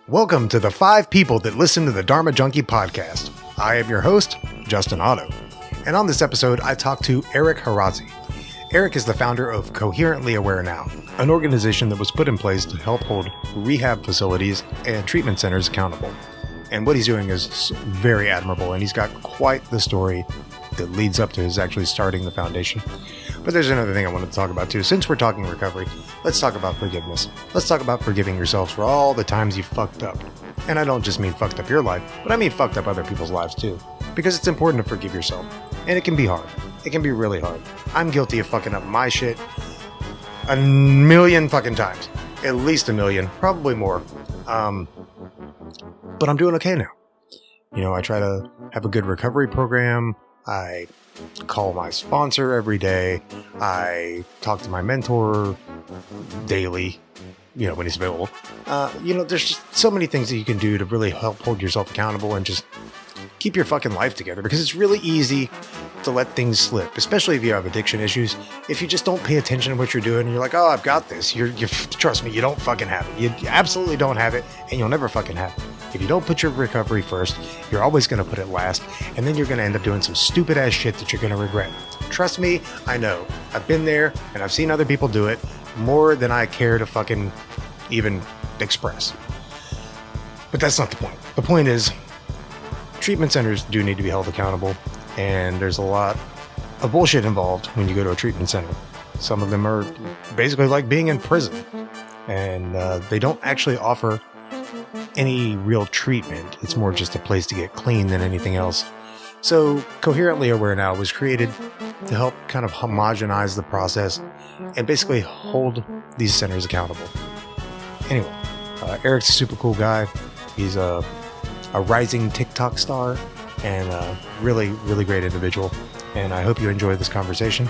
Welcome to the 5 people that listen to the Dharma Junkie podcast. I am your host, Justin Otto. And on this episode, I talked to Eric Harazi. Eric is the founder of Coherently Aware Now, an organization that was put in place to help hold rehab facilities and treatment centers accountable. And what he's doing is very admirable, and he's got quite the story that leads up to his actually starting the foundation. But there's another thing I wanted to talk about too. Since we're talking recovery, let's talk about forgiveness. Let's talk about forgiving yourselves for all the times you fucked up. And I don't just mean fucked up your life, but I mean fucked up other people's lives too. Because it's important to forgive yourself. And it can be hard. It can be really hard. I'm guilty of fucking up my shit a million fucking times. At least a million, probably more. But I'm doing okay now. You know, I try to have a good recovery program. I call my sponsor every day. I talk to my mentor daily, when he's available. There's just so many things that you can do to really help hold yourself accountable and just keep your fucking life together, because it's really easy to let things slip, especially if you have addiction issues. If you just don't pay attention to what you're doing and you're like, oh, I've got this. You trust me, you don't fucking have it. You absolutely don't have it, and you'll never fucking have it. If you don't put your recovery first, you're always going to put it last, and then you're going to end up doing some stupid ass shit that you're going to regret. Trust me, I know. I've been there, and I've seen other people do it more than I care to fucking even express. But that's not the point. The point is, treatment centers do need to be held accountable, and there's a lot of bullshit involved when you go to a treatment center. Some of them are basically like being in prison, and they don't actually offer any real treatment. It's more just a place to get clean than anything else. So Coherently Aware Now was created to help kind of homogenize the process and basically hold these centers accountable. Anyway, Eric's a super cool guy. He's a rising TikTok star and a really, really great individual. And I hope you enjoy this conversation.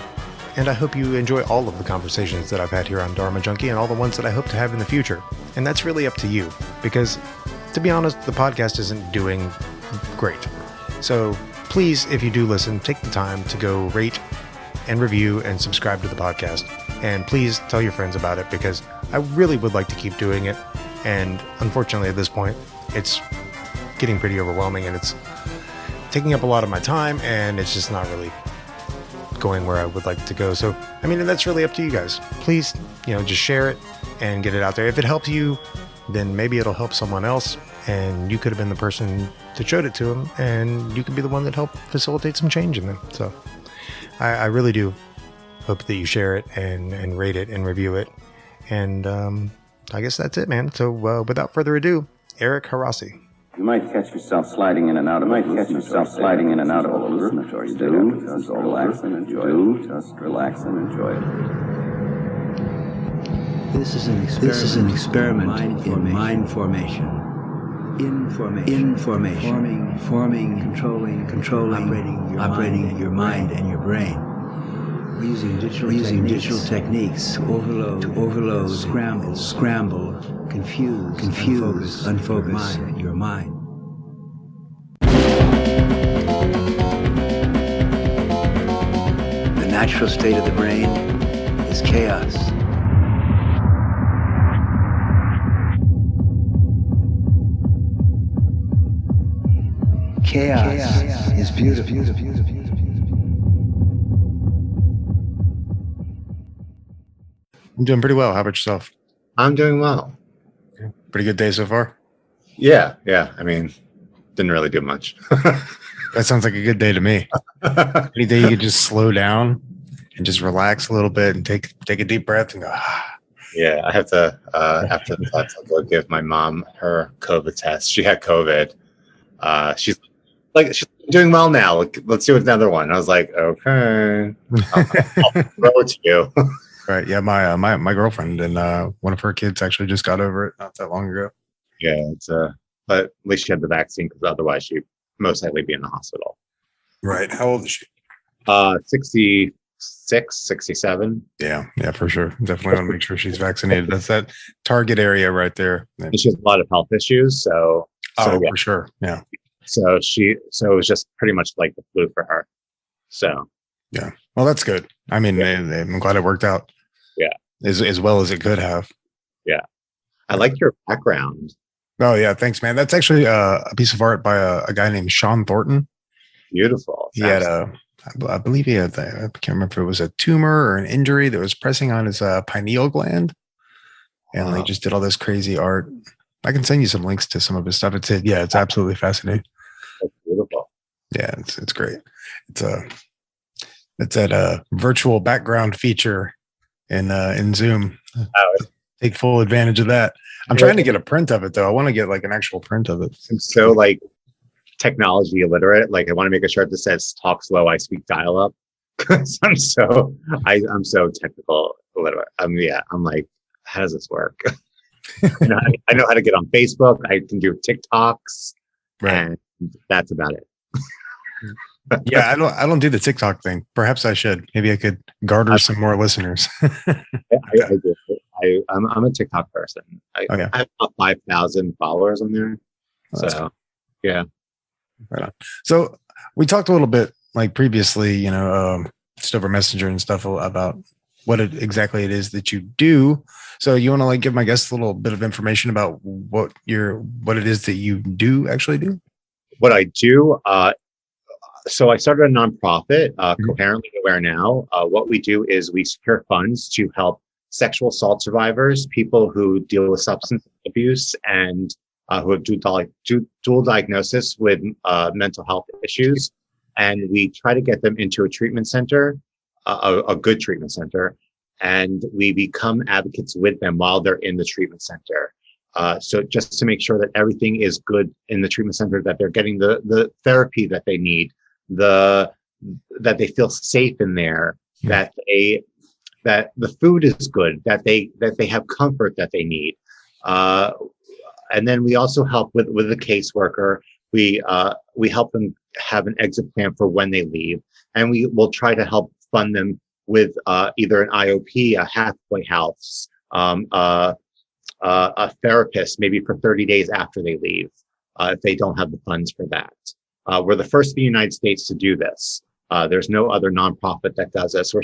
And I hope you enjoy all of the conversations that I've had here on Dharma Junkie and all the ones that I hope to have in the future. And that's really up to you, because to be honest, the podcast isn't doing great. So please, if you do listen, take the time to go rate and review and subscribe to the podcast. And please tell your friends about it, because I really would like to keep doing it. And unfortunately, at this point, it's getting pretty overwhelming and it's taking up a lot of my time, and it's just not really going where I would like to go. So, and that's really up to you guys. Please, just share it and get it out there. If it helps you, then maybe it'll help someone else, and you could have been the person that showed it to them, and you could be the one that helped facilitate some change in them. So I really do hope that you share it and rate it and review it. And I guess that's it, man. So without further ado, Eric Harazi. You might catch yourself sliding in and out of a hallucinatory state. Just relax and enjoy it. Just relax and enjoy it. This is an experiment in mind formation. Information. Forming, controlling, operating your mind and your brain. Using digital techniques to overload, scramble, confuse, unfocus your mind. The natural state of the brain is chaos. Chaos is beautiful. I'm doing pretty well. How about yourself? I'm doing well. Pretty good day so far? Yeah. Didn't really do much. That sounds like a good day to me. Any day you could just slow down and just relax a little bit and take a deep breath and go, ah. Yeah, I have to, after the class, I'll go give my mom her COVID test. She had COVID. She's doing well now. Let's do another one. I was like, okay, I'll throw it to you. Right. Yeah. My girlfriend and one of her kids actually just got over it not that long ago. Yeah. It's but at least she had the vaccine, because otherwise she'd most likely be in the hospital. Right. How old is she? 66, 67. Yeah, for sure. Definitely want to make sure she's vaccinated. That's that target area right there. And she has a lot of health issues. So yeah. For sure. Yeah. So it was just pretty much like the flu for her. So yeah. Well, that's good. I'm glad it worked out. Yeah. As well as it could have. Yeah. I like your background. Oh yeah, thanks, man. That's actually a piece of art by a guy named Sean Thornton. Beautiful. He had I believe he had, I can't remember if it was a tumor or an injury that was pressing on his pineal gland, and he just did all this crazy art. I can send you some links to some of his stuff. It's absolutely fascinating. That's beautiful. Yeah, it's great. It's that virtual background feature in Zoom. Take full advantage of that. I'm trying to get a print of it though. I want to get like an actual print of it. I'm so like technology illiterate. Like I want to make a shirt that says "Talk slow, I speak dial up." Because I'm so technical illiterate. I'm like, how does this work? I know how to get on Facebook. I can do TikToks, right, and that's about it. Yeah, I don't do the TikTok thing. Perhaps I should. Maybe I could garner some more listeners. I do. I'm a TikTok person. I have about 5,000 followers on there. So, yeah. Right on. So we talked a little bit like previously, just over Messenger and stuff about what exactly it is that you do. So you want to like give my guests a little bit of information about what it is that you actually do? What I do, so I started a nonprofit, Coherently Aware Now. What we do is we secure funds to help sexual assault survivors, people who deal with substance abuse, and who have dual diagnosis with mental health issues. And we try to get them into a treatment center, a good treatment center, and we become advocates with them while they're in the treatment center. So just to make sure that everything is good in the treatment center, that they're getting the therapy that they need, that they feel safe in there, that the food is good, that they have comfort that they need. And then we also help with the caseworker. We help them have an exit plan for when they leave, and we will try to help fund them with either an IOP, a halfway house, a therapist, maybe for 30 days after they leave, if they don't have the funds for that. We're the first in the United States to do this. There's no other nonprofit that does this.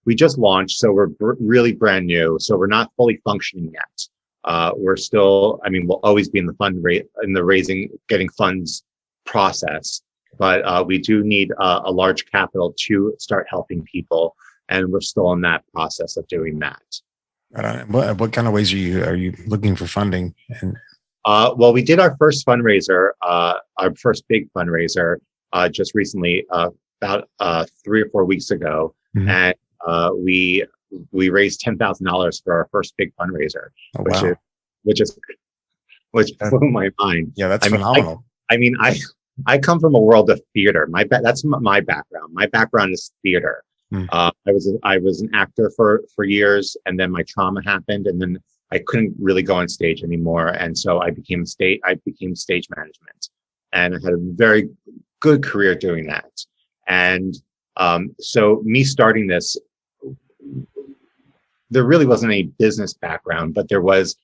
We just launched, so we're really brand new. So we're not fully functioning yet. We're still, we'll always be in the raising, getting funds process, but we do need a large capital to start helping people, and we're still in that process of doing that. What kind of ways are you looking for funding? Well, we did our first fundraiser, our first big fundraiser, just recently, about 3 or 4 weeks ago, and we raised $10,000 for our first big fundraiser, which blew my mind. Yeah, that's phenomenal. I come from a world of theater. That's my background. My background is theater. I was an actor for years, and then my trauma happened, and then I couldn't really go on stage anymore, and so I became stage management, and I had a very good career doing that. And so me starting this, there really wasn't any business background, but there was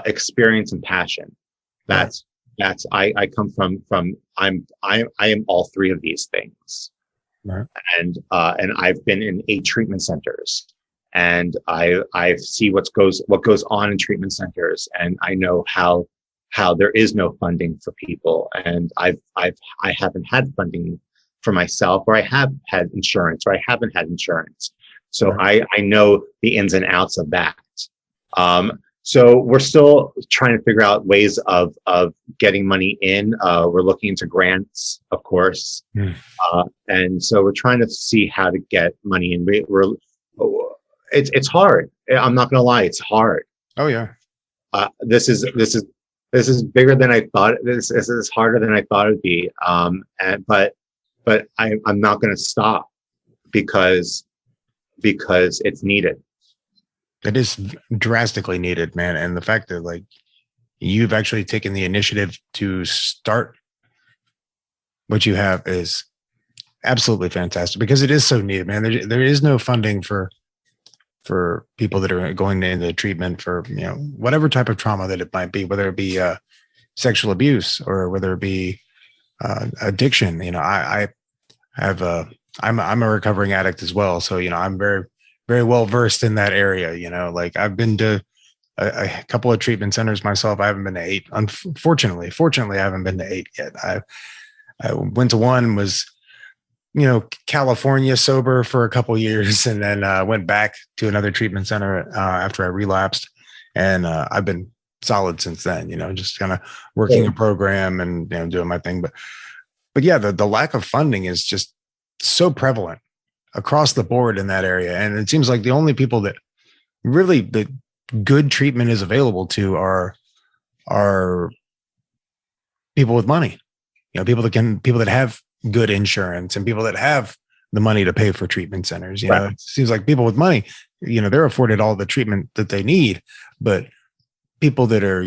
experience and passion. I come from I am all three of these things. Right. And I've been in 8 treatment centers, and I see what goes on in treatment centers, and I know how there is no funding for people, and I haven't had funding for myself, or I have had insurance, or I haven't had insurance, so I know the ins and outs of that. So we're still trying to figure out ways of getting money in. We're looking into grants, of course. And so we're trying to see how to get money in. It's hard. I'm not going to lie. It's hard. Oh yeah. This is bigger than I thought. This is harder than I thought it'd be. But I'm not going to stop because it's needed. It is drastically needed, man. And the fact that like you've actually taken the initiative to start what you have is absolutely fantastic, because it is so needed, man. There is no funding for people that are going into treatment for, whatever type of trauma that it might be, whether it be sexual abuse or whether it be addiction. I'm a recovering addict as well. So, I'm very, very well versed in that area. Like I've been to a couple of treatment centers myself. I haven't been to 8. Fortunately, I haven't been to 8 yet. I went to one, was, California sober for a couple of years, and then went back to another treatment center after I relapsed. And I've been solid since then, just kind of working a program and doing my thing. But yeah, the lack of funding is just so prevalent across the board in that area. And it seems like the only people that really the good treatment is available to are people with money, people that have good insurance and people that have the money to pay for treatment centers. It seems like people with money, they're afforded all the treatment that they need, but people that are,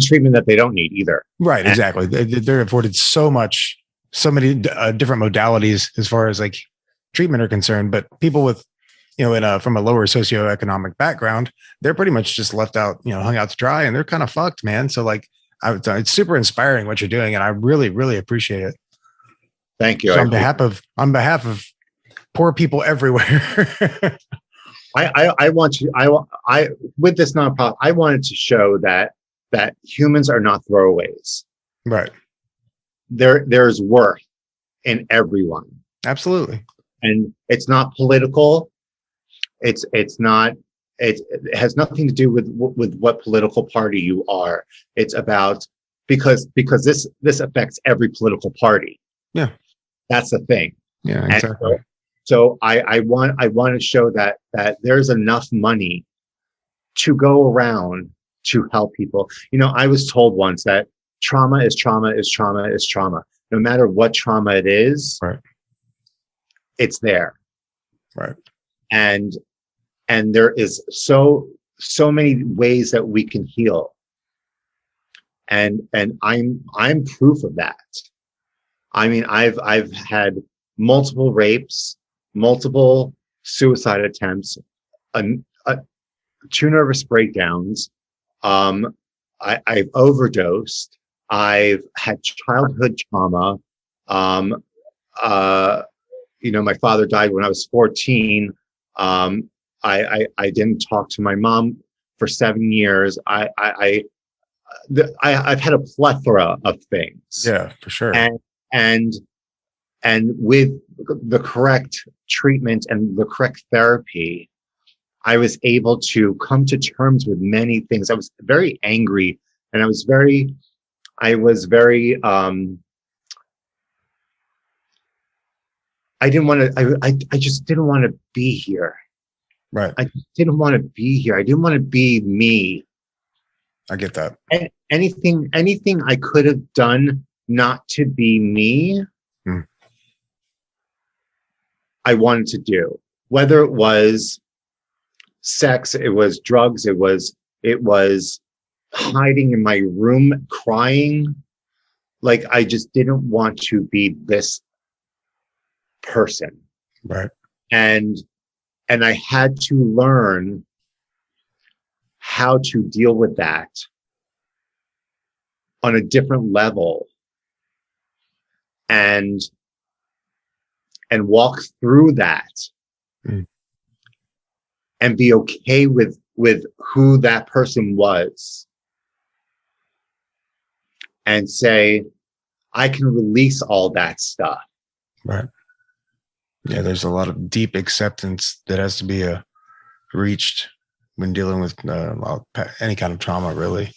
treatment that they don't need either. Right. Exactly. They're afforded so many different modalities as far as like treatment are concerned, but people with, from a lower socioeconomic background, they're pretty much just left out, hung out to dry, and they're kind of fucked, man. So like, it's super inspiring what you're doing, and I really, really appreciate it. Thank you. So on behalf of poor people everywhere. I want you. I with this nonprofit, I wanted to show that humans are not throwaways. Right. There's worth in everyone. Absolutely. And it's not political. It has nothing to do with what political party you are. It's about because this affects every political party. Yeah. That's the thing. Yeah, exactly. So I want to show that there's enough money to go around to help people. I was told once that trauma is trauma is trauma is trauma. No matter what trauma it is, right, it's there. Right. And there is so many ways that we can heal. And I'm proof of that. I mean, I've had multiple rapes, multiple suicide attempts, 2 nervous breakdowns. I've overdosed. I've had childhood trauma. My father died when I was 14. I didn't talk to my mom for 7 years. I've had a plethora of things. Yeah, for sure. And with the correct treatment and the correct therapy, I was able to come to terms with many things. I was very angry, and I was very I didn't want to, I just didn't want to be here. Right. I didn't want to be here. I didn't want to be me. I get that. Anything I could have done not to be me, I wanted to do. Whether it was sex, it was drugs, it was hiding in my room crying. Like, I just didn't want to be this person. Right. And I had to learn how to deal with that on a different level and walk through that and be okay with who that person was and say, I can release all that stuff. Right. Yeah, there's a lot of deep acceptance that has to be reached when dealing with any kind of trauma, really.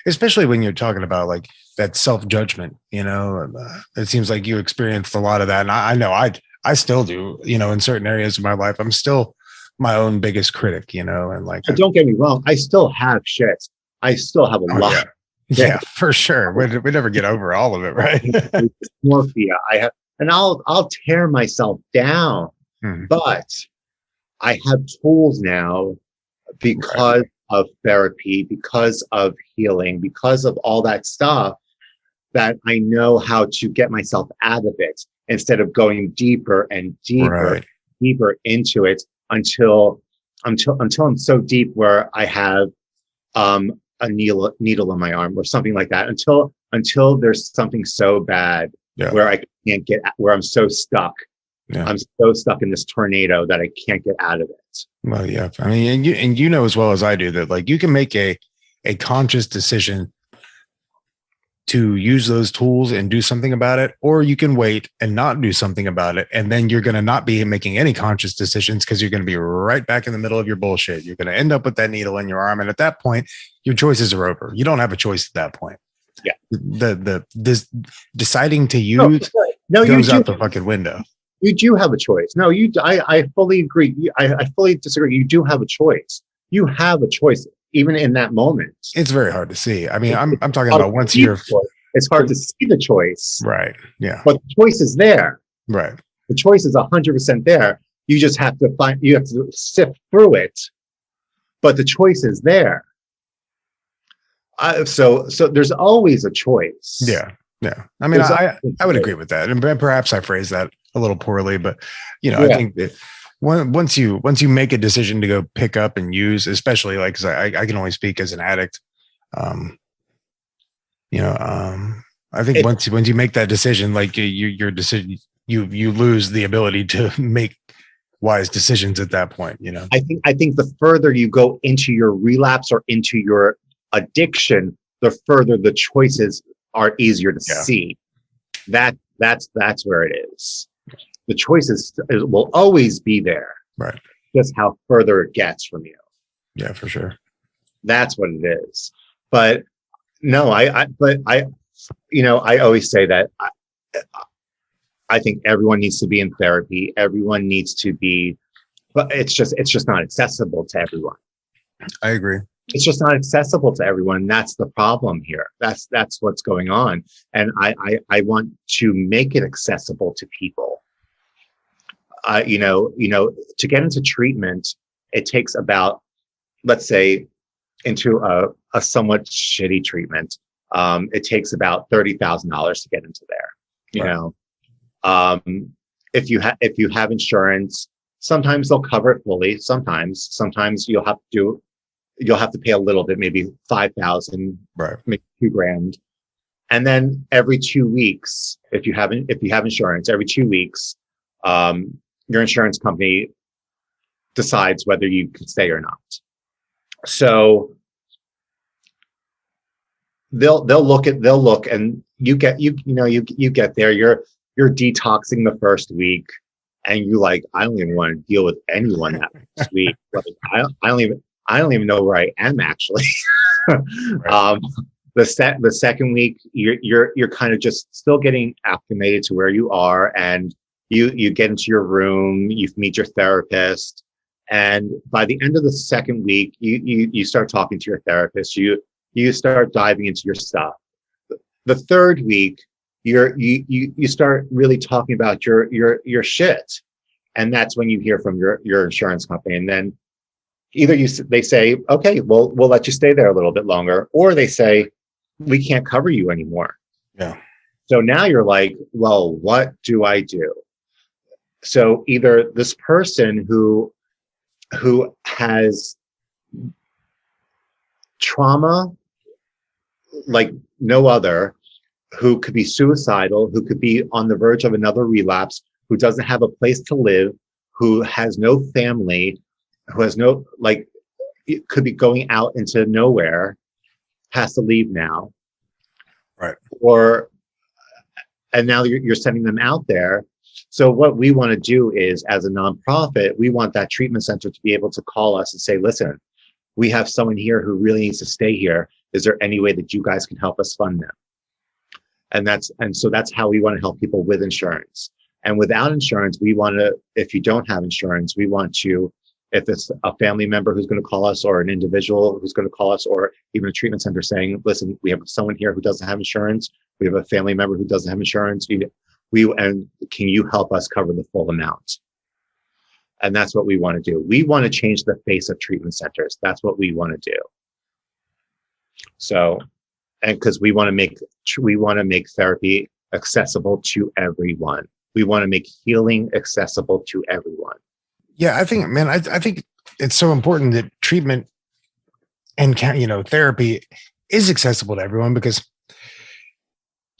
Especially when you're talking about like that self-judgment, it seems like you experienced a lot of that. And I know I still do, in certain areas of my life. I'm still my own biggest critic, and like, don't get me wrong. I still have shit. I still have a lot. Yeah, for sure. We never get over all of it, right? Dysmorphia. I have, and I'll tear myself down, but I have tools now because of therapy, because of healing, because of all that stuff, that I know how to get myself out of it instead of going deeper and deeper, deeper into it until I'm so deep where I have a needle in my arm or something like that. Until there's something so bad where I can't get, where I'm so stuck, Yeah. I'm so stuck in this tornado that I can't get out of it. Well, yeah. I mean, and you know as well as I do that like you can make a conscious decision to use those tools and do something about it, or you can wait and not do something about it. And then you're going to not be making any conscious decisions because you're going to be right back in the middle of your bullshit. You're going to end up with that needle in your arm. And at that point, your choices are over. You don't have a choice at that point. Yeah. This deciding to use goes out the fucking window. You do have a choice. No, I fully agree. I fully disagree. You do have a choice. You have a choice. Even in that moment, it's very hard to see. I mean, I'm talking about once you're. It's hard to see the choice, right? Yeah, but the choice is there. Right, the choice is 100% there. You just have to you have to sift through it, but the choice is there. So there's always a choice. Yeah. I mean, I would agree with that, and perhaps I phrased that a little poorly, but I think that. Once you make a decision to go pick up and use, especially like, cause I can only speak as an addict. I think once you make that decision, like your decision, you lose the ability to make wise decisions at that point. I think the further you go into your relapse or into your addiction, the further the choices are easier to see. That's where it is. The choices will always be there. Right. Just how further it gets from you. Yeah, for sure. That's what it is. But no, I always say that I think everyone needs to be in therapy. Everyone needs to be, but it's just not accessible to everyone. I agree. It's just not accessible to everyone. That's the problem here. That's what's going on. And I want to make it accessible to people. To get into treatment, it takes about, let's say, into a somewhat shitty treatment, it takes about $30,000 to get into there. If you have insurance, sometimes they'll cover it fully. Sometimes you'll have to pay a little bit, maybe $5,000, right, maybe $2,000, and then every 2 weeks, if you have insurance, every 2 weeks. Your insurance company decides whether you can stay or not. So they'll look and you get there, you're detoxing the first week and you like, I don't even want to deal with anyone that first week. Like, I don't even know where I am actually. Right. The second week you're kind of just still getting acclimated to where you are, and you get into your room, you meet your therapist, and by the end of the second week, you start talking to your therapist. You start diving into your stuff. The third week, you start really talking about your shit, and that's when you hear from your insurance company. And then either they say, okay, well, we'll let you stay there a little bit longer, or they say, we can't cover you anymore. Yeah. So now you're like, well, what do I do? So either this person who has trauma like no other, who could be suicidal, who could be on the verge of another relapse, who doesn't have a place to live, who has no family, who has no, like, it could be going out into nowhere, has to leave now. Right. And now you're sending them out there. So what we want to do is, as a nonprofit, we want that treatment center to be able to call us and say, listen, we have someone here who really needs to stay here. Is there any way that you guys can help us fund them? And so that's how we want to help people with insurance. And without insurance, we want to, if you don't have insurance, we want to, if it's a family member who's going to call us, or an individual who's going to call us, or even a treatment center saying, listen, we have someone here who doesn't have insurance. We have a family member who doesn't have insurance. And can you help us cover the full amount? And that's what we want to do. We want to change the face of treatment centers. That's what we want to do. So, and because we want to make therapy accessible to everyone. We want to make healing accessible to everyone. Yeah, I think, man, I think it's so important that treatment and, therapy is accessible to everyone, because,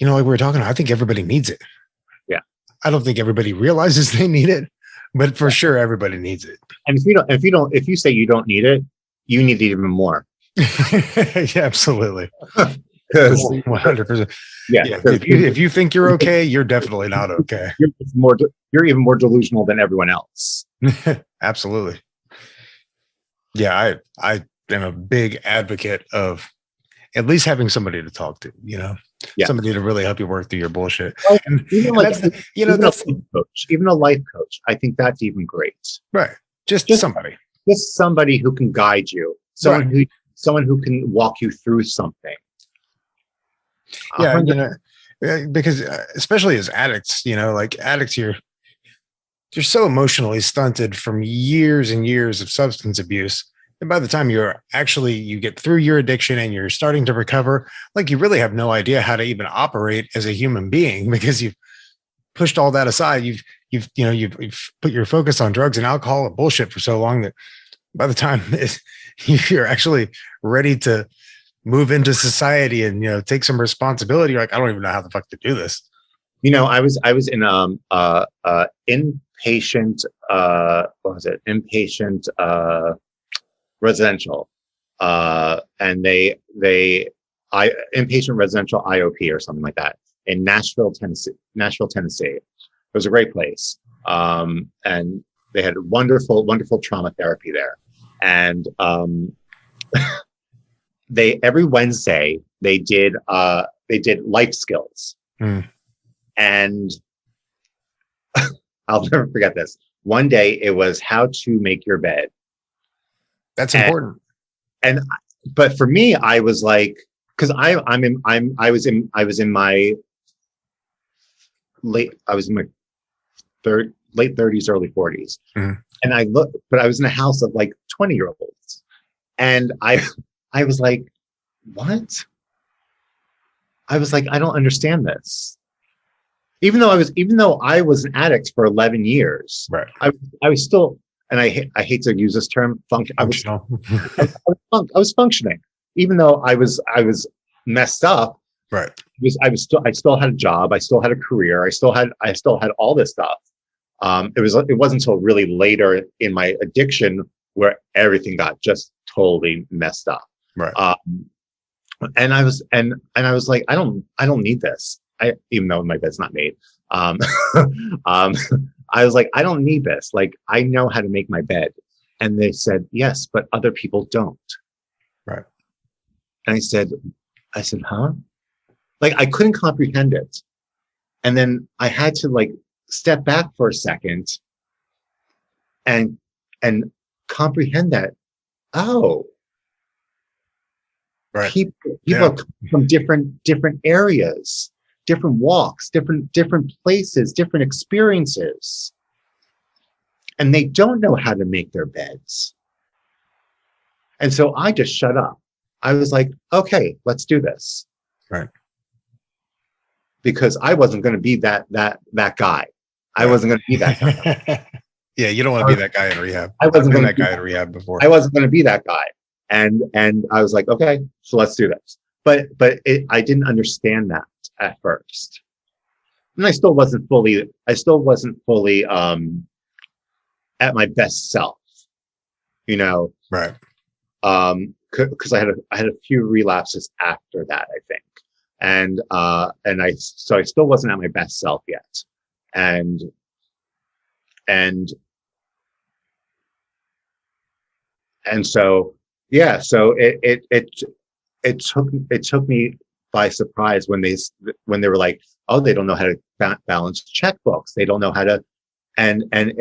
like we were talking about, I think everybody needs it. Yeah. I don't think everybody realizes they need it, but for sure everybody needs it. And if you say you don't need it, you need it even more. Yeah, absolutely. 'Cause 100%. yeah, Yeah. If you think you're okay, you're definitely not okay. you're even more delusional than everyone else. Absolutely. Yeah, I am a big advocate of at least having somebody to talk to, Yeah. somebody to really help you work through your bullshit. Like, And even that's even a life coach. I think that's even great. right. Just somebody. Just somebody who can guide you. Someone who can walk you through something. Yeah, because especially as addicts, like addicts, you're so emotionally stunted from years and years of substance abuse. And by the time you get through your addiction and you're starting to recover, like you really have no idea how to even operate as a human being because you've pushed all that aside. You've put your focus on drugs and alcohol and bullshit for so long that by the time you're actually ready to move into society and take some responsibility, you're like, I don't even know how the fuck to do this. I was in inpatient residential, and inpatient residential IOP or something like that in Nashville, Tennessee. It was a great place, and they had wonderful trauma therapy there, and every Wednesday they did life skills. And I'll never forget this. One day it was how to make your bed. That's important. But for me, I was like, because I was in my late 30s, early 40s. And I was in a house of like 20-year-olds. And I was like, what? I was like, I don't understand this. Even though I was an addict for 11 years, right? I was still, and I hate to use this term, functional. I was functioning, even though I was messed up. Right. I still had a job. I still had a career. I still had all this stuff. It wasn't until really later in my addiction where everything got just totally messed up. Right. And I was like, I don't need this. Even though my bed's not made, I was like, I don't need this. Like, I know how to make my bed. And they said, yes, but other people don't. Right. And I said, huh? Like, I couldn't comprehend it. And then I had to like step back for a second and comprehend that, oh, right. People come from different areas, different walks, different places, different experiences. And they don't know how to make their beds. And so I just shut up. I was like, okay, let's do this. Right. Because I wasn't going to be that guy. I wasn't going to be that guy. Yeah, you don't want to be that guy in rehab. I wasn't going to be that guy in rehab before. I wasn't going to be that guy. And I was like, okay, so let's do this. But I didn't understand that at first. And I still wasn't fully at my best self, Right. Because I had a few relapses after that, I think. And I still wasn't at my best self yet. And so, yeah, so it took me by surprise when they were like, oh, they don't know how to balance checkbooks. They don't know how to, and I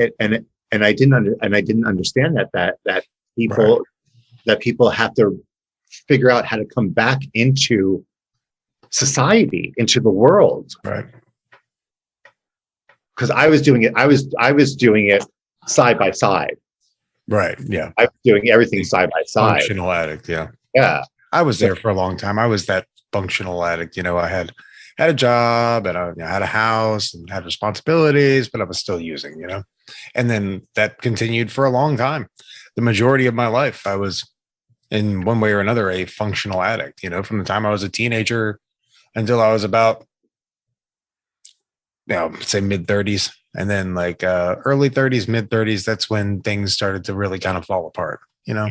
didn't understand that people, right, that people have to figure out how to come back into society, into the world. Right. Because I was doing it side by side. Right. Yeah. I was doing everything side by side. Functional addict. Yeah. Yeah. I was there for a long time. I was that functional addict. I had a job and I had a house and had responsibilities, but I was still using, and then that continued for a long time. The majority of my life, I was in one way or another a functional addict, from the time I was a teenager until I was about say mid-30s, and then like early 30s, mid-30s, that's when things started to really kind of fall apart, Yeah.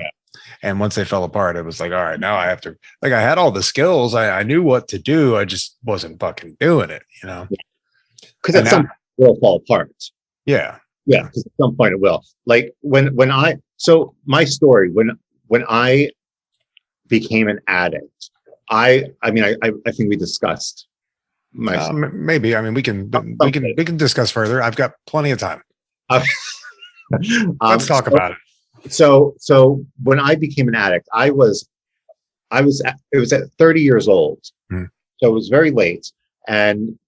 And once they fell apart, it was like, all right, now I have to, like, I had all the skills, I knew what to do, I just wasn't fucking doing it, Because at some point it will fall apart. Yeah. Yeah, because at some point it will. Like so my story, when I became an addict, I think we discussed my maybe. I mean, we can discuss further. I've got plenty of time. Let's talk about it. So when I became an addict, it was at 30 years old. So it was very late. And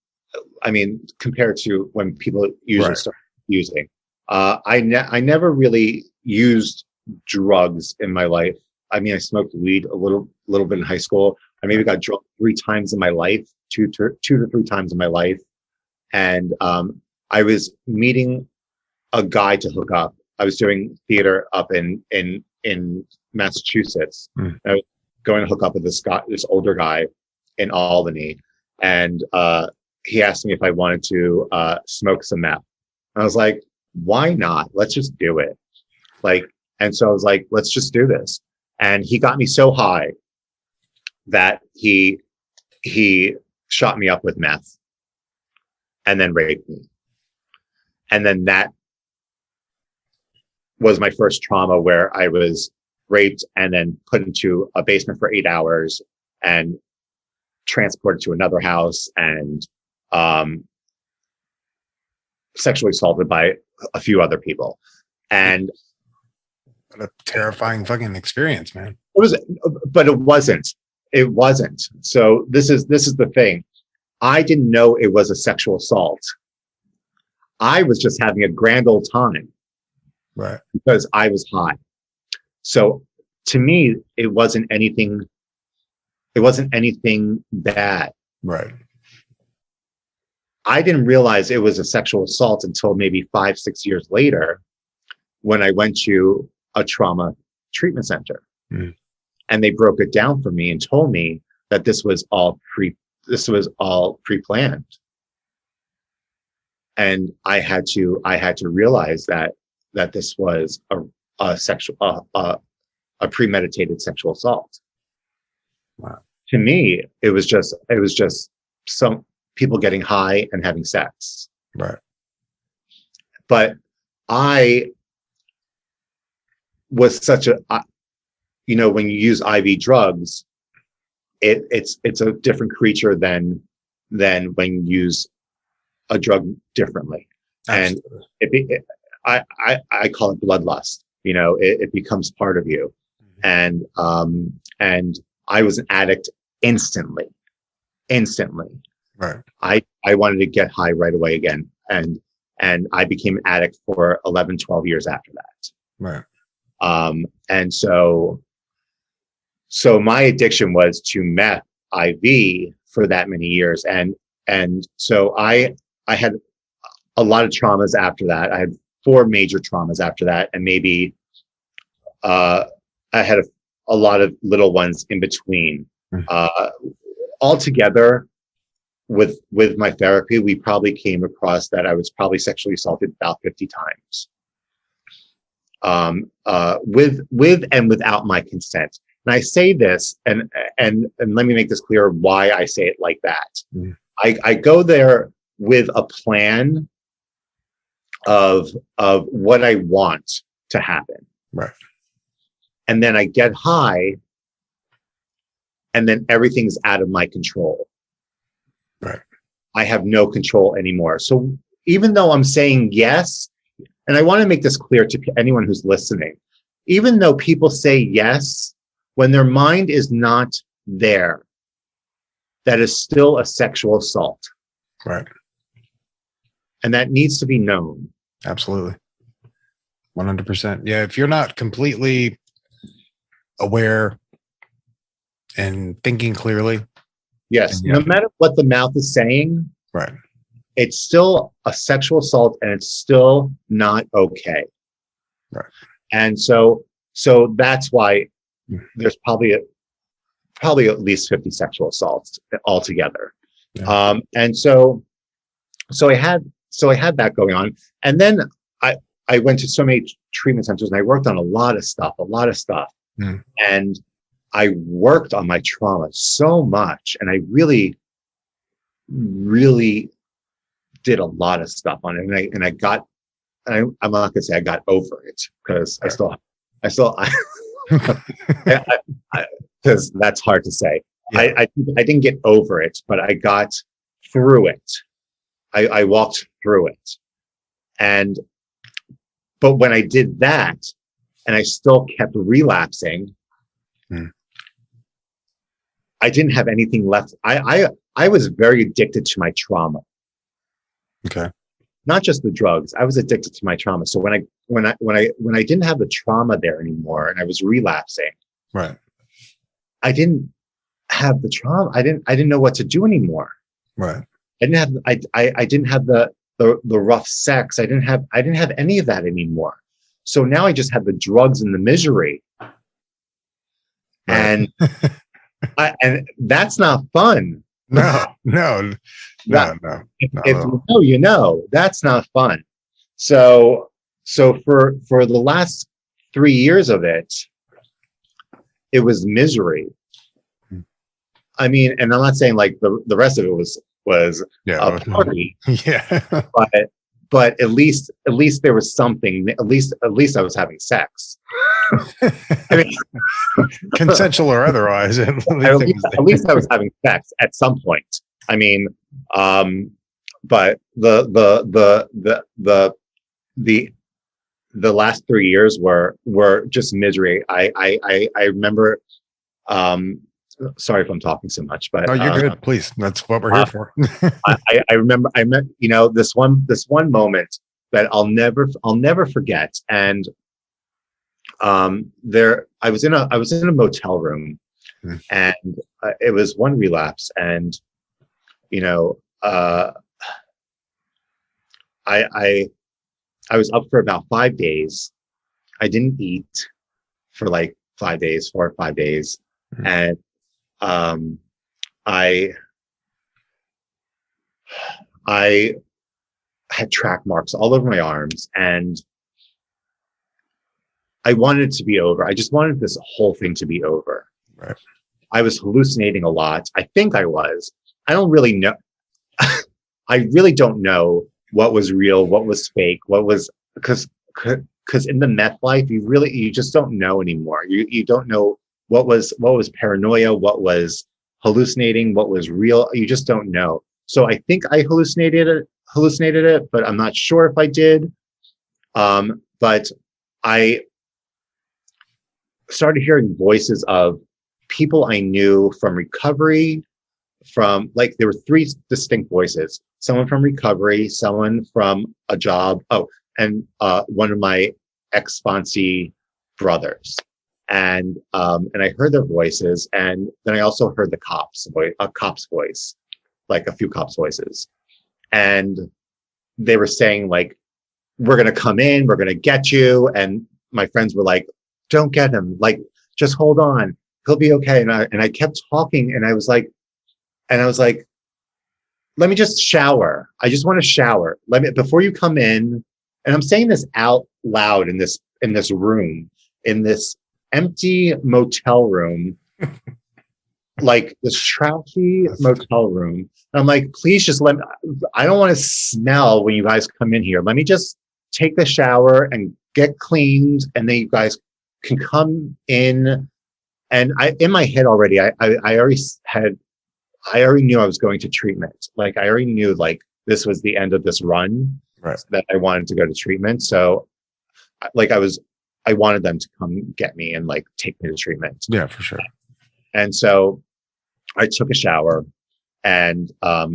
I mean, compared to when people usually start using, I never really used drugs in my life. I mean, I smoked weed a little bit in high school. I maybe got drunk 3 times in my life, two to 3 times in my life. And I was meeting a guy to hook up. I was doing theater up in Massachusetts. I was going to hook up with this older guy in Albany. And he asked me if I wanted to smoke some meth. I was like, why not? Let's just do it. And so I was like, let's just do this. And he got me so high that he shot me up with meth and then raped me. And then that was my first trauma, where I was raped and then put into a basement for 8 hours and transported to another house and sexually assaulted by a few other people. And what a terrifying fucking experience, man. But it wasn't. It wasn't. So this is the thing. I didn't know it was a sexual assault. I was just having a grand old time. Right. Because I was high. So to me, it wasn't anything bad. Right. I didn't realize it was a sexual assault until maybe 5-6 years later, when I went to a trauma treatment center. And they broke it down for me and told me that this was all pre-planned. And I had to realize that this was a premeditated sexual assault. Wow. To me, it was just some people getting high and having sex. Right. But I was such a, when you use IV drugs, it's a different creature than when you use a drug differently. Absolutely. And I call it bloodlust. It becomes part of you. And I was an addict instantly. Right. I wanted to get high right away again. And I became an addict for 11, 12 years after that. Right. And so my addiction was to meth IV for that many years. And so I had a lot of traumas after that. I had 4 major traumas after that. And maybe, I had a lot of little ones in between. Altogether, with my therapy, we probably came across that I was probably sexually assaulted about 50 times. With and without my consent. And I say this, and let me make this clear why I say it like that. I go there with a plan of what I want to happen. Right. And then I get high, and then everything's out of my control. Right. I have no control anymore. So even though I'm saying yes, and I want to make this clear to anyone who's listening, even though people say yes, when their mind is not there, that is still a sexual assault. Right. And that needs to be known. Absolutely. 100%. Yeah. If you're not completely aware and thinking clearly. Yes. No matter what the mouth is saying. Right. It's still a sexual assault, and it's still not okay. Right. And so that's why there's probably at least 50 sexual assaults altogether. Yeah. And so so I had that going on. And then I went to so many treatment centers and I worked on a lot of stuff. Mm. And I worked on my trauma so much. And I really, really did a lot of stuff on it. And I'm not gonna say I got over it, because I still, because that's hard to say. Yeah. I didn't get over it, but I got through it. I walked through it. But when I did that and I still kept relapsing, I didn't have anything left. I was very addicted to my trauma. Okay. Not just the drugs. I was addicted to my trauma. So when I didn't have the trauma there anymore and I was relapsing, Right. I didn't have the trauma. I didn't know what to do anymore. Right. I didn't have the rough sex. I didn't have any of that anymore. So now I just had the drugs and the misery. Right. And that's not fun. No. If you know, you know, that's not fun. So for the last 3 years of it, it was misery. I mean, and I'm not saying like the rest of it was a party. Yeah. But at least there was something. At least I was having sex. I mean, Consensual or otherwise. at least I was having sex at some point. I mean, but the last 3 years were just misery. I remember. Sorry if I'm talking so much, but oh, you're good. Please, that's what we're here for. I remember I met, this one moment that I'll never forget. And I was in a motel room, and it was one relapse, and I was up for about 5 days. I didn't eat for like 5 days, 4 or 5 days, and I had track marks all over my arms, and I wanted it to be over. I just wanted this whole thing to be over. Right. I was hallucinating a lot. I think I was. I don't really know. I really don't know what was real, what was fake, what was, because in the meth life, you just don't know anymore. You don't know what was paranoia, what was hallucinating, what was real. You just don't know. So I think I hallucinated it, but I'm not sure if I did. But I started hearing voices of people I knew from recovery, from like, there were 3 distinct voices: someone from recovery, someone from a job, and one of my ex-sponsee brothers. And I heard their voices, and then I also heard a cop's voice, like a few cops' voices. And they were saying like, we're going to come in, we're going to get you. And my friends were like, don't get him. Like, just hold on. He'll be okay. And I kept talking, and I was like, let me just shower. I just want to shower. Before you come in. And I'm saying this out loud in this room, in this empty motel room, like this trashy motel room. And I'm like, please just I don't want to smell when you guys come in here. Let me just take the shower and get cleaned, and then you guys can come in. And in my head already, I already knew I was going to treatment. Like, I already knew like this was the end of this run, right, that I wanted to go to treatment. So like I wanted them to come get me and like take me to treatment. Yeah, for sure. And so I took a shower, and I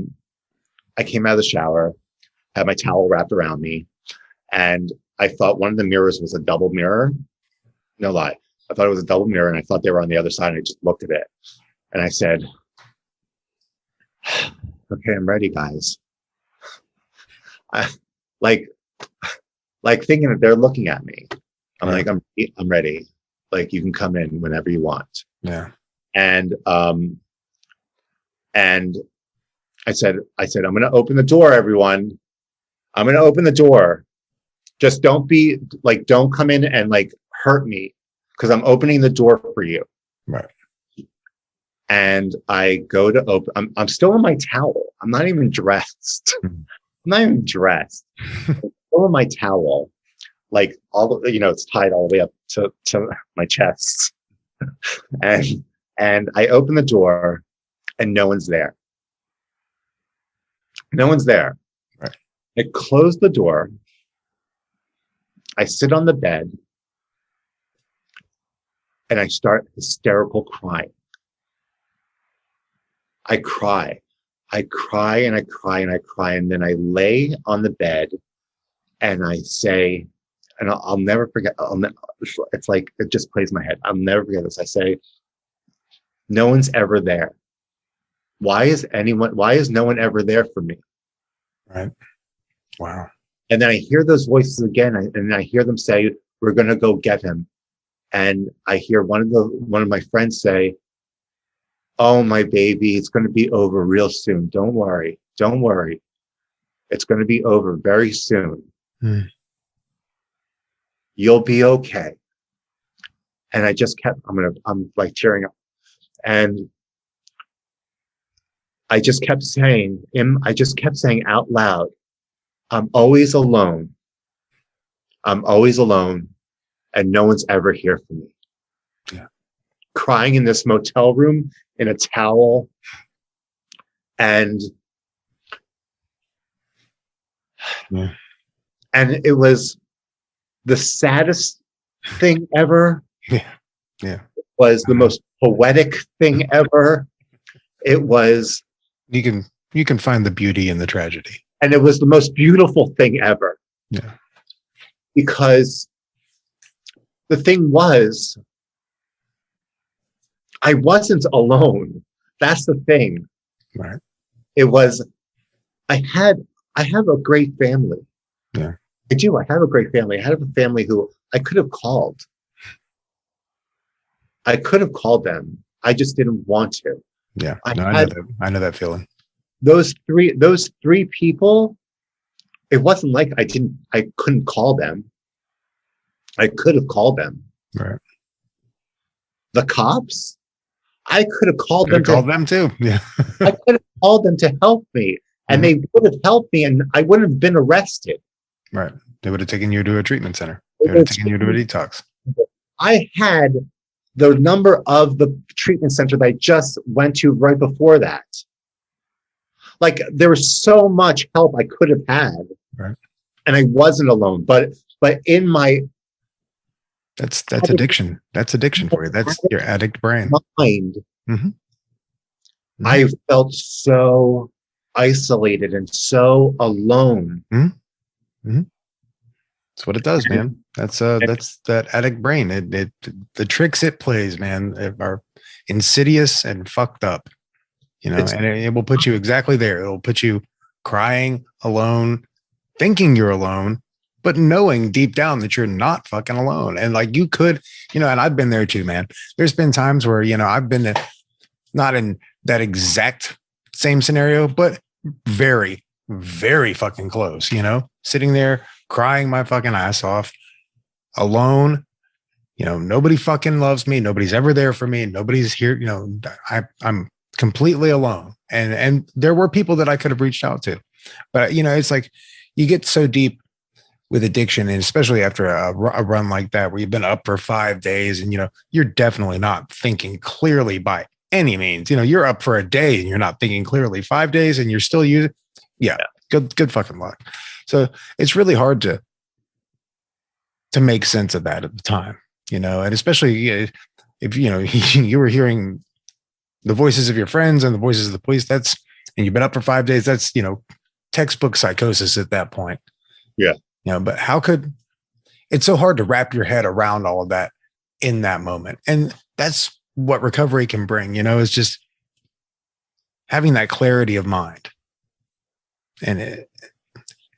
came out of the shower, had my towel wrapped around me, and I thought one of the mirrors was a double mirror. No lie. I thought it was a double mirror, and I thought they were on the other side, and I just looked at it. And I said, okay, I'm ready, guys. Like thinking that they're looking at me. I'm like, I'm ready. Like, you can come in whenever you want. Yeah. And I said, I'm going to open the door, everyone. I'm going to open the door. Just don't come in and like hurt me because I'm opening the door for you. Right. And I go to open. I'm still in my towel. I'm not even dressed. I'm still in my towel. Like it's tied all the way up to my chest. and I open the door and no one's there. No one's there. Right. I close the door. I sit on the bed and I start hysterical crying. I cry and I cry and I cry. And then I lay on the bed and I say, and I'll never forget. It's like, it just plays in my head. I'll never forget this. I say, no one's ever there. Why is no one ever there for me? Right. Wow. And then I hear those voices again, and I hear them say, we're going to go get him. And I hear one of my friends say, oh, my baby, it's going to be over real soon. Don't worry. It's going to be over very soon. You'll be okay. And I just kept, I'm like tearing up. And I just kept saying out loud, I'm always alone. And no one's ever here for me. Yeah. Crying in this motel room in a towel. And it was the saddest thing ever. Yeah. Yeah. It was the most poetic thing ever. It was. You can find the beauty in the tragedy. And it was the most beautiful thing ever. Yeah. Because the thing was, I wasn't alone. That's the thing. Right. It was, I have a great family. Yeah. I do. I have a great family. I have a family who I could have called. I could have called them. I just didn't want to. Yeah. I know that feeling. Those three people, it wasn't like I couldn't call them. I could have called them. Right. The cops, I could have called them. Called them too. Yeah. I could have called them to help me, and they would have helped me, and I wouldn't have been arrested. Right. They would have taken you to a treatment center. They would have taken you to a detox. I had the number of the treatment center that I just went to right before that. Like, there was so much help I could have had. Right. And I wasn't alone. But in my That's addiction. That's addiction for you. That's your addict brain. Mind. Mm-hmm. Mm-hmm. I felt so isolated and so alone. Mm-hmm. Mm-hmm. That's what it does, man. That's that addict brain. The tricks it plays, man, are insidious and fucked up. And it will put you exactly there. It'll put you crying alone, thinking you're alone, but knowing deep down that you're not fucking alone. And like you could, and I've been there too, man. There's been times where, I've been not in that exact same scenario, but very, very fucking close, sitting there crying my fucking ass off alone. Nobody fucking loves me. Nobody's ever there for me. Nobody's here. I'm completely alone. And there were people that I could have reached out to, but it's like you get so deep with addiction, and especially after a run like that, where you've been up for 5 days and, you're definitely not thinking clearly by any means. You're up for a day and you're not thinking clearly. 5 days and you're still using. Yeah. Good fucking luck. So it's really hard to make sense of that at the time, and especially if, you were hearing the voices of your friends and the voices of the police, and you've been up for 5 days, that's, textbook psychosis at that point. Yeah. But it's so hard to wrap your head around all of that in that moment. And that's what recovery can bring, is just having that clarity of mind. And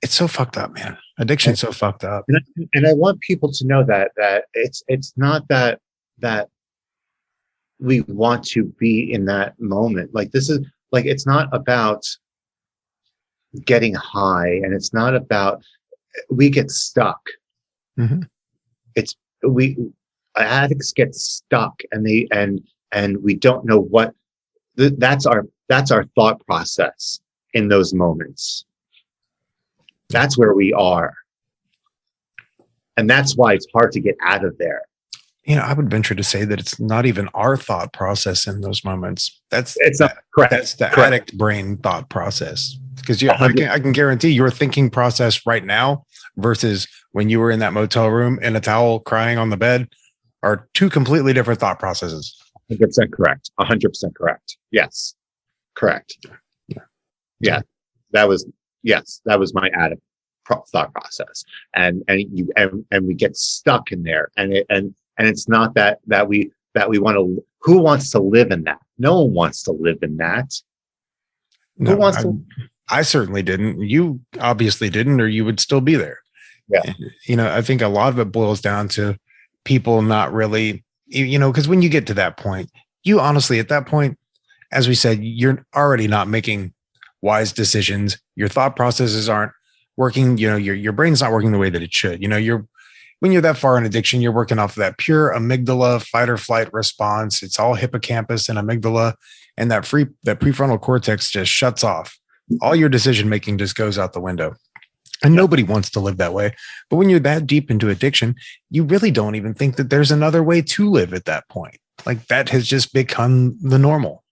it's so fucked up, man. Addiction's so fucked up. And I want people to know that it's not that we want to be in that moment. Like, this is like, it's not about getting high, and it's not about, we get stuck. Mm-hmm. Addicts get stuck, and we don't know what, that's our thought process in those moments. That's where we are. And that's why it's hard to get out of there. I would venture to say that it's not even our thought process in those moments. Correct. That's the correct. addict brain thought process. Because I can guarantee your thinking process right now versus when you were in that motel room in a towel crying on the bed are two completely different thought processes. 100% correct. 100% correct. Yes. Correct. Yeah. That was my addict thought process. And we get stuck in there. And it's not that we want to, who wants to live in that? No one wants to live in that. No, who wants to? I certainly didn't. You obviously didn't, or you would still be there. Yeah. I think a lot of it boils down to people not really, because when you get to that point, you honestly, at that point, as we said, you're already not making wise decisions. Your thought processes aren't working. Your brain's not working the way that it should. When you're that far in addiction, you're working off of that pure amygdala fight or flight response. It's all hippocampus and amygdala, and that prefrontal cortex just shuts off. All your decision making just goes out the window. And nobody wants to live that way. But when you're that deep into addiction, you really don't even think that there's another way to live at that point. Like that has just become the normal.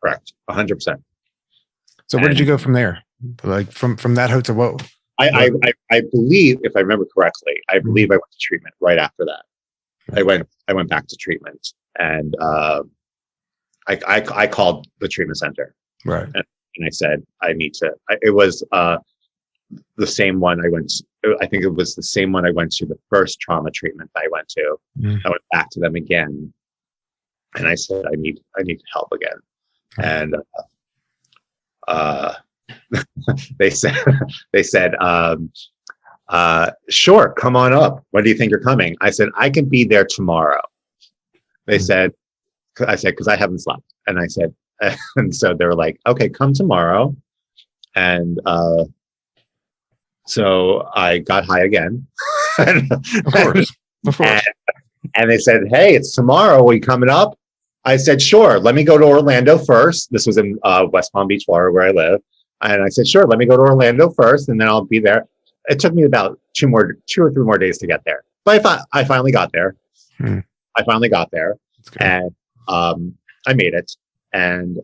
Correct. 100%. So where did you go from there? Like from that hotel? What? I believe, if I remember correctly, I believe I went to treatment right after that. Right. I went back to treatment, and I called the treatment center. Right. And I said, I need to, it was the same one I went to, I think it was the same one I went to, the first trauma treatment I went to. I went back to them again. And I said, I need help again. And they said, sure, come on up. When do you think you're coming? I said, I can be there tomorrow. I said, because I haven't slept. And I said, and so they were like, okay, come tomorrow. And so I got high again. Of course. And they said, hey, it's tomorrow. Are you coming up? I said, sure. Let me go to Orlando first. This was in West Palm Beach, Florida, where I live. And I said, sure, let me go to Orlando first, and then I'll be there. It took me about 2 or 3 more days to get there. But I finally got there. I finally got there. And I made it. And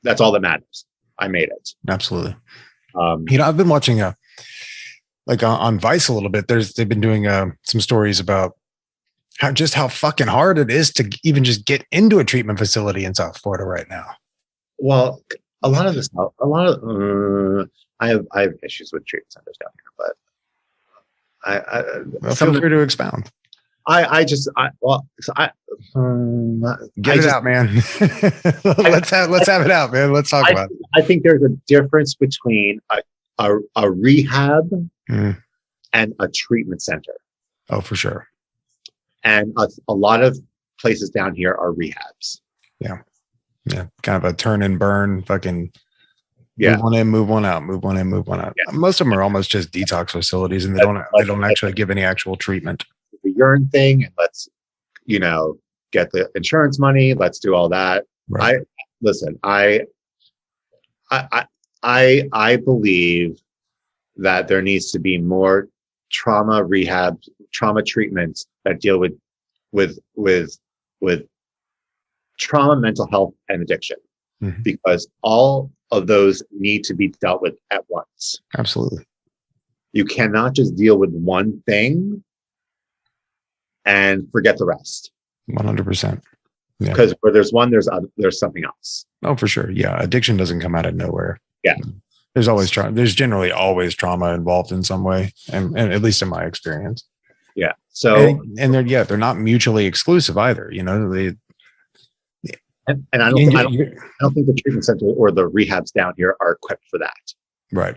that's all that matters. I made it. Absolutely. I've been watching on Vice a little bit. They've been doing some stories about how fucking hard it is to even just get into a treatment facility in South Florida right now. Well, I have issues with treatment centers down here, but feel free to expound. Get it out, man. let's have it out, man. Let's talk about it. I think there's a difference between a rehab and a treatment center. Oh, for sure. And a lot of places down here are rehabs. Yeah. Kind of a turn and burn fucking. Yeah. Move one in, move one out, move one in, move one out. Yeah. Most of them are almost just detox facilities, and they don't actually give any actual treatment. The urine thing, and let's get the insurance money. Let's do all that. Right. I believe that there needs to be more trauma rehab, trauma treatments that deal with trauma, mental health, and addiction, because all of those need to be dealt with at once. Absolutely. You cannot just deal with one thing and forget the rest. 100%. Because where there's one, there's something else. Oh, for sure. Yeah. Addiction doesn't come out of nowhere. Yeah. There's always trauma. There's generally always trauma involved in some way. And at least in my experience. Yeah. So, and they're not mutually exclusive either. And I don't think the treatment center or the rehabs down here are equipped for that. Right.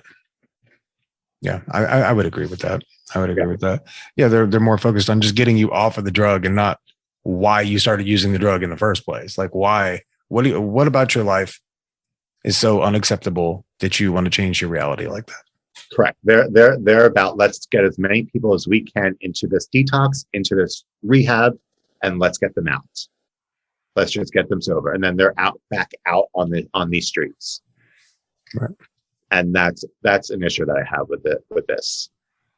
Yeah, I would agree with that. With that. Yeah, they're more focused on just getting you off of the drug and not why you started using the drug in the first place. Like why? What about your life is so unacceptable that you want to change your reality like that. Correct. They're about, let's get as many people as we can into this detox, into this rehab, and let's get them out. Let's just get them sober, and then they're back out on these streets. Right. And that's an issue that I have with this.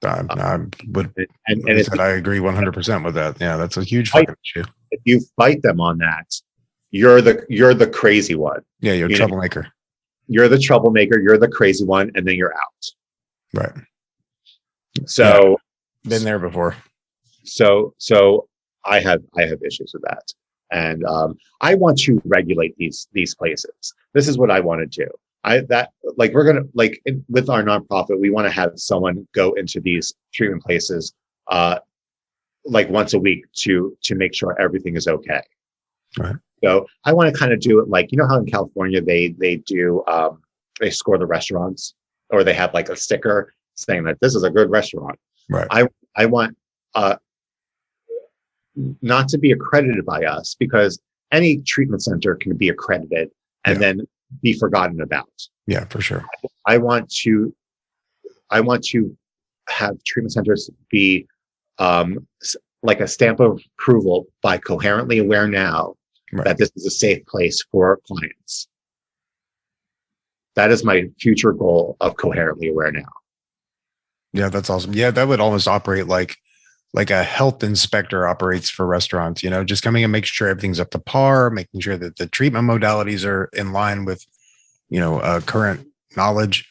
I agree 100% with that. Yeah, that's a huge fucking issue. If you fight them on that, you're the crazy one. Yeah, you're a troublemaker. You're the troublemaker. You're the crazy one, and then you're out. Right. So, been there before. So I have issues with that, and I want to regulate these places. This is what I want to do. We're gonna with our nonprofit, we want to have someone go into these treatment places, once a week to make sure everything is okay. Right. So I want to kind of do it like, you know how in California they do they score the restaurants, or they have like a sticker saying that this is a good restaurant. Right. I want not to be accredited by us, because any treatment center can be accredited and then be forgotten about. Yeah, for sure. I want to have treatment centers be like a stamp of approval by Coherently Aware Now, right, that this is a safe place for clients. That is my future goal of Coherently Aware Now. Yeah, that's awesome. Yeah, that would almost operate like a health inspector operates for restaurants, just coming and making sure everything's up to par, making sure that the treatment modalities are in line with, current knowledge.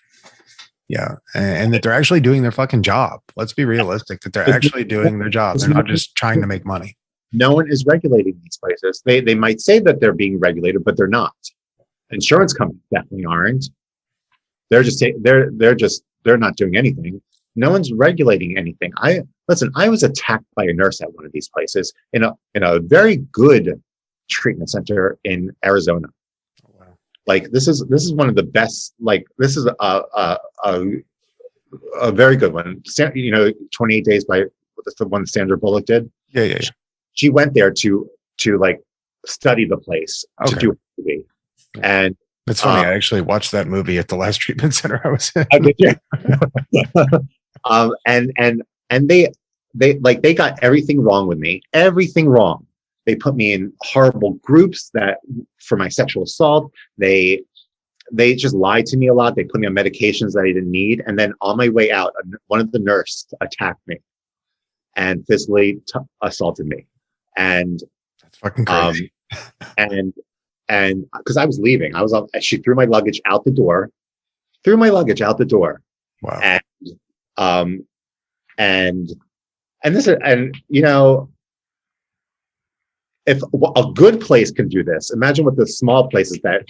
Yeah. And that they're actually doing their fucking job. Let's be realistic, that they're actually doing their job. They're not just trying to make money. No one is regulating these places. They might say that they're being regulated, but they're not. Insurance companies definitely aren't. They're not doing anything. No one's regulating anything. I was attacked by a nurse at one of these places in a very good treatment center in Arizona. Oh, wow. Like this is one of the best. Like this is a very good one. 28 Days by the one Sandra Bullock did. Yeah. She went there to like study the place, to do a movie. And it's funny. I actually watched that movie at the last treatment center I was in. And they got everything wrong with me. Everything wrong. They put me in horrible groups for my sexual assault. They just lied to me a lot. They put me on medications that I didn't need. And then on my way out, one of the nurses attacked me and physically assaulted me. And that's fucking crazy. And because I was leaving, she threw my luggage out the door. Wow. If a good place can do this, imagine what the small places that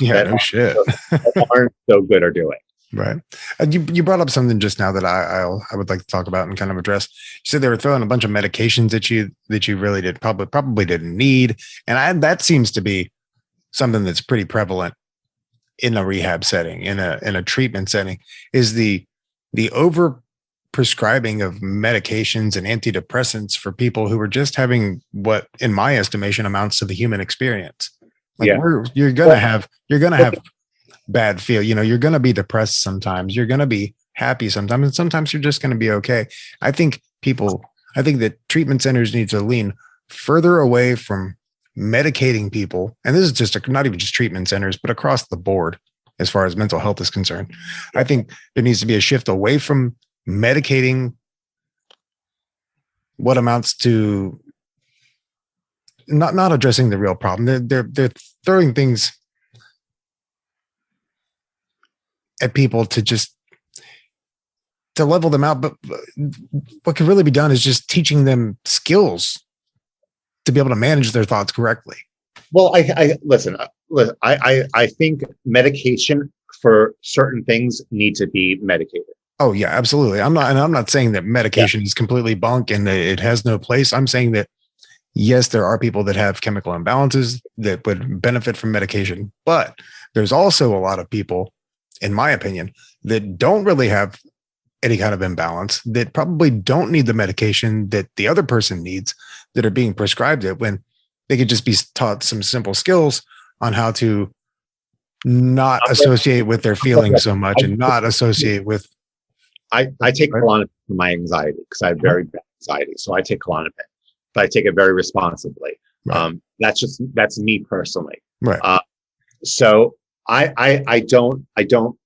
aren't so good are doing. Right. You brought up something just now that I would like to talk about and kind of address. You said they were throwing a bunch of medications at you that you really probably didn't need, and that seems to be something that's pretty prevalent in a rehab setting, in a treatment setting, is the over prescribing of medications and antidepressants for people who are just having what, in my estimation, amounts to the human experience. You're gonna have bad feel. You're gonna be depressed sometimes. You're gonna be happy sometimes, and sometimes you're just gonna be okay. I think that treatment centers need to lean further away from medicating people, and this is just not even just treatment centers, but across the board as far as mental health is concerned. I think there needs to be a shift away from medicating what amounts to not addressing the real problem. They're throwing things at people to level them out, but what could really be done is just teaching them skills to be able to manage their thoughts correctly. Well, I think medication for certain things need to be medicated. Oh yeah, absolutely. I'm not saying that medication is completely bunk and that it has no place. I'm saying that yes, there are people that have chemical imbalances that would benefit from medication, but there's also a lot of people, in my opinion, that don't really have any kind of imbalance, that probably don't need the medication that the other person needs, that are being prescribed it, when they could just be taught some simple skills on how to not associate with their feelings so much and not associate with. I take Klonopin for my anxiety because I have very bad anxiety. So I take Klonopin, but I take it very responsibly. Right. That's me personally. Right. So I don't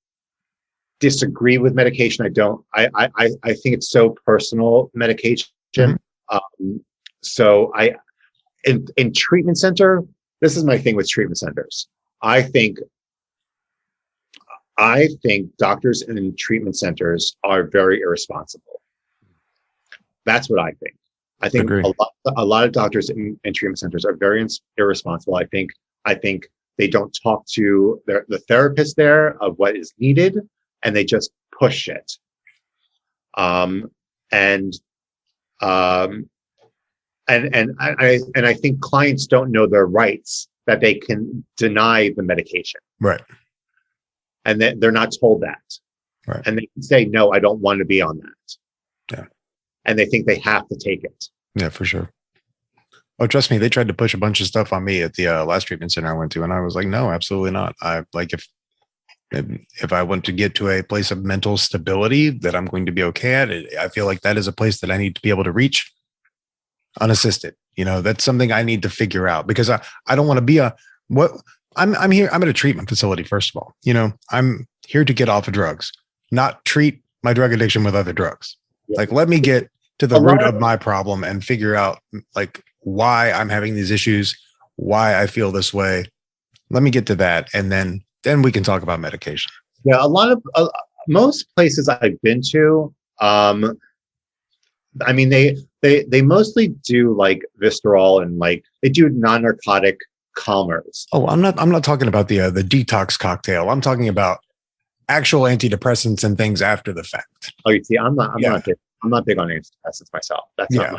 disagree with medication. I think it's so personal, medication. So in treatment center, this is my thing with treatment centers. I think doctors in treatment centers are very irresponsible. That's what I think. I think a lot of doctors in treatment centers are very irresponsible. I think they don't talk to the therapist there of what is needed, and they just push it. And I think clients don't know their rights, that they can deny the medication. Right. And that they're not told that. Right. And they can say, no, I don't want to be on that. Yeah. And they think they have to take it. Yeah, for sure. Oh, trust me, they tried to push a bunch of stuff on me at the last treatment center I went to, and I was like, no, absolutely not. If I want to get to a place of mental stability that I'm going to be okay at it, I feel like that is a place that I need to be able to reach unassisted. That's something I need to figure out, because I don't want to be I'm here. I'm at a treatment facility. First of all, I'm here to get off of drugs, not treat my drug addiction with other drugs. Yeah. Like, let me get to the root of my problem and figure out why I'm having these issues, why I feel this way. Let me get to that. And then we can talk about medication. Yeah. Most places I've been to, they mostly do Visceral, and they do non-narcotic calmers. Oh, I'm not talking about the detox cocktail. I'm talking about actual antidepressants and things after the fact. Oh, you see, I'm not big on antidepressants myself. That's not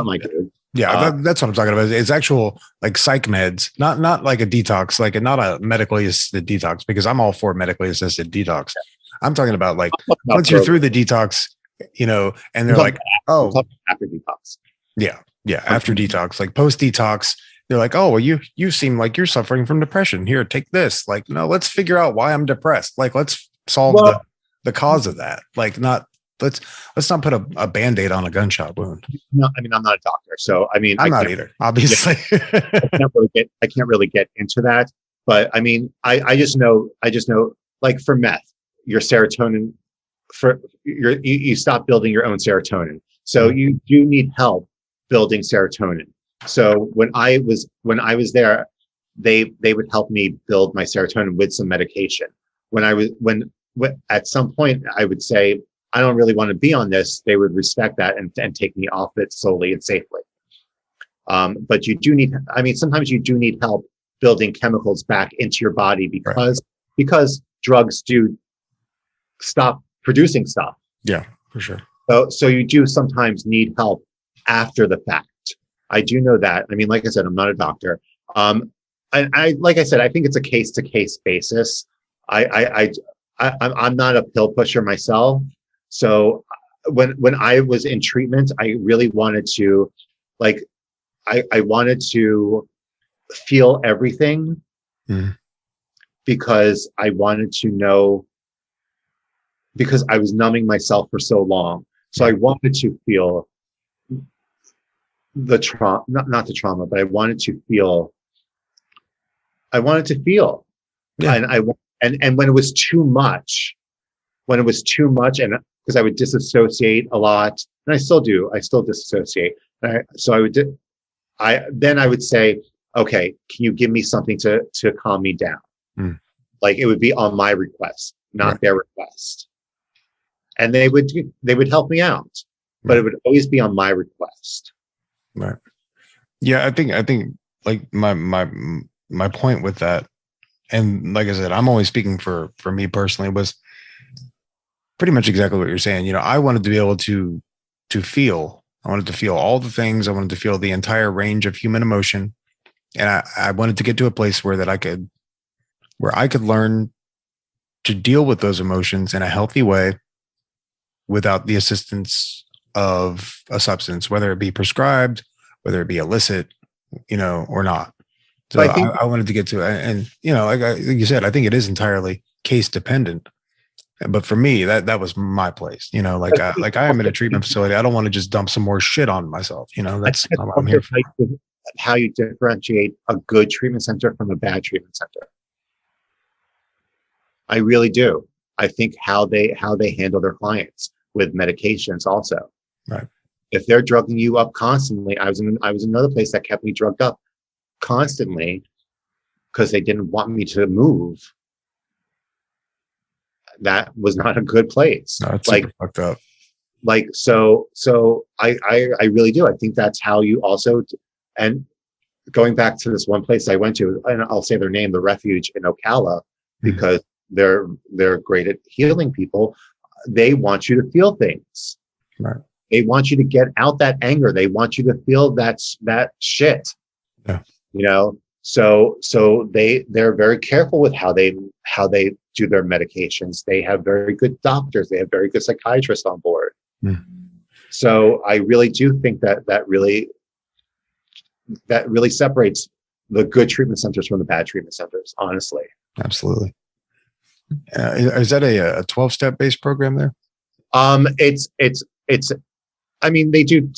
my dude. Yeah, that's what I'm talking about. It's actual psych meds, not like a detox, not a medically assisted detox, because I'm all for medically assisted detox. I'm talking about once you're through the detox, and they're like, oh, after detox. Yeah. After detox, post detox, they're like, oh, well, you seem like you're suffering from depression. Here, take this. No, let's figure out why I'm depressed. Let's solve the cause of that. Let's not put a Band-Aid on a gunshot wound. No, I'm not a doctor, so I'm not either, obviously. I can't really get into that, but I just know for meth, your serotonin, you stop building your own serotonin, so you do need help building serotonin. So when I was there, they would help me build my serotonin with some medication. When at some point I would say, I don't really want to be on this, they would respect that and take me off it slowly and safely. But you do need, sometimes you do need help building chemicals back into your body, because drugs do stop producing stuff. Yeah, for sure. So you do sometimes need help after the fact. I do know that. Like I said, I'm not a doctor. And like I said, I think it's a case to case basis. I'm not a pill pusher myself. So when I was in treatment, I really wanted to, I wanted to feel everything, because I wanted to know, because I was numbing myself for so long. So I wanted to feel the trauma, not the trauma, but I wanted to feel. Yeah. And when it was too much, and because I would disassociate a lot, and I still disassociate. So I would say, okay, can you give me something to calm me down? It would be on my request, not their request. And they would help me out, but it would always be on my request. Right. Yeah, I think my point with that, and like I said, I'm only speaking for me personally, was pretty much exactly what you're saying. I wanted to be able to feel. I wanted to feel all the things. I wanted to feel the entire range of human emotion, and I wanted to get to a place where I could learn to deal with those emotions in a healthy way, without the assistance of a substance, whether it be prescribed, whether it be illicit, or not. So I think I wanted to get to it. And, like you said, I think it is entirely case dependent. But for me, that was my place. Like I am in a treatment facility. I don't want to just dump some more shit on myself. That's not what I'm here for. how you differentiate a good treatment center from a bad treatment center. I really do. I think how they handle their clients with medications also. Right. If they're drugging you up constantly, I was in another place that kept me drugged up constantly because they didn't want me to move. That was not a good place. No, it's super fucked up. So I really do. I think that's how you also, and going back to this one place I went to, and I'll say their name, the Refuge in Ocala, because they're great at healing people. They want you to feel things. Right. They want you to get out that anger. They want you to feel that shit. Yeah. So they're very careful with how they do their medications. They have very good doctors. They have very good psychiatrists on board. Mm. So I really do think that really separates the good treatment centers from the bad treatment centers, honestly. Absolutely. Is that a 12-step based program there? It's I mean, they do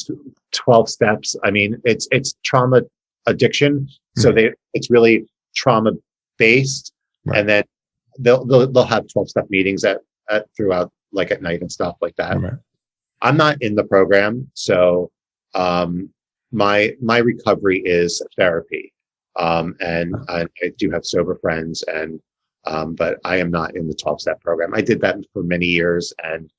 12 steps. I mean, it's trauma addiction. So it's really trauma based. Right. And then they'll have 12-step meetings at throughout, like at night and stuff like that. Right. I'm not in the program. So, my recovery is therapy. And I do have sober friends but I am not in the 12-step program. I did that for many years, and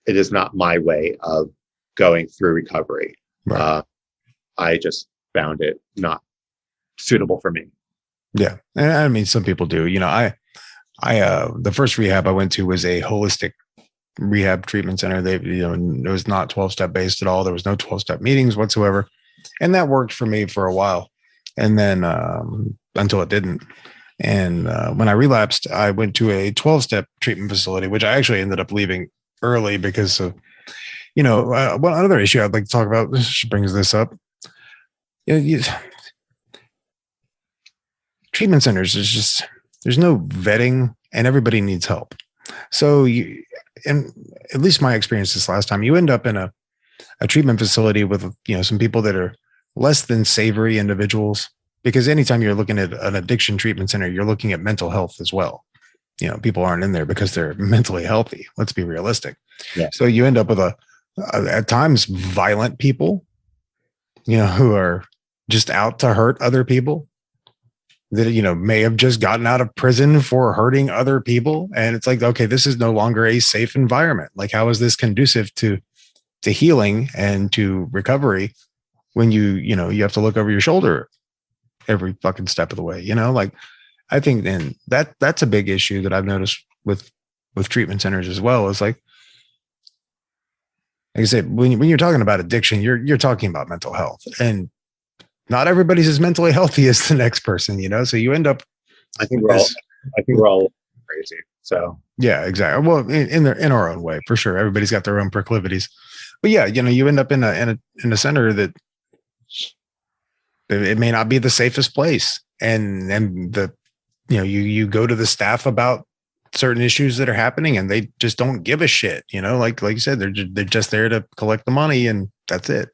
it is not my way of going through recovery. Right. I just found it not suitable for me. Yeah. And I mean, some people do. I the first rehab I went to was a holistic rehab treatment center. It was not 12-step based at all. There was no 12-step meetings whatsoever. And that worked for me for a while. And then until it didn't. And when I relapsed, I went to a 12-step treatment facility, which I actually ended up leaving early because of, one other issue I'd like to talk about. This brings this up. Treatment centers, there's no vetting, and everybody needs help. So and at least my experience this last time, you end up in a treatment facility with, some people that are less than savory individuals. Because anytime you're looking at an addiction treatment center, you're looking at mental health as well. People aren't in there because they're mentally healthy. Let's be realistic. Yeah. So you end up with at times violent people, who are just out to hurt other people that, may have just gotten out of prison for hurting other people. And it's like, okay, this is no longer a safe environment. Like, how is this conducive to healing and to recovery when you have to look over your shoulder every fucking step of the way? I think then that's a big issue that I've noticed with treatment centers as well. Is like I said, when you're talking about addiction, you're talking about mental health, and not everybody's as mentally healthy as the next person, so you end up. I think we're all crazy. So yeah, exactly. Well, in our own way, for sure. Everybody's got their own proclivities, but yeah, you end up in a center that it may not be the safest place, and you go to the staff about certain issues that are happening, and they just don't give a shit. Like you said, they're just there to collect the money, and that's it.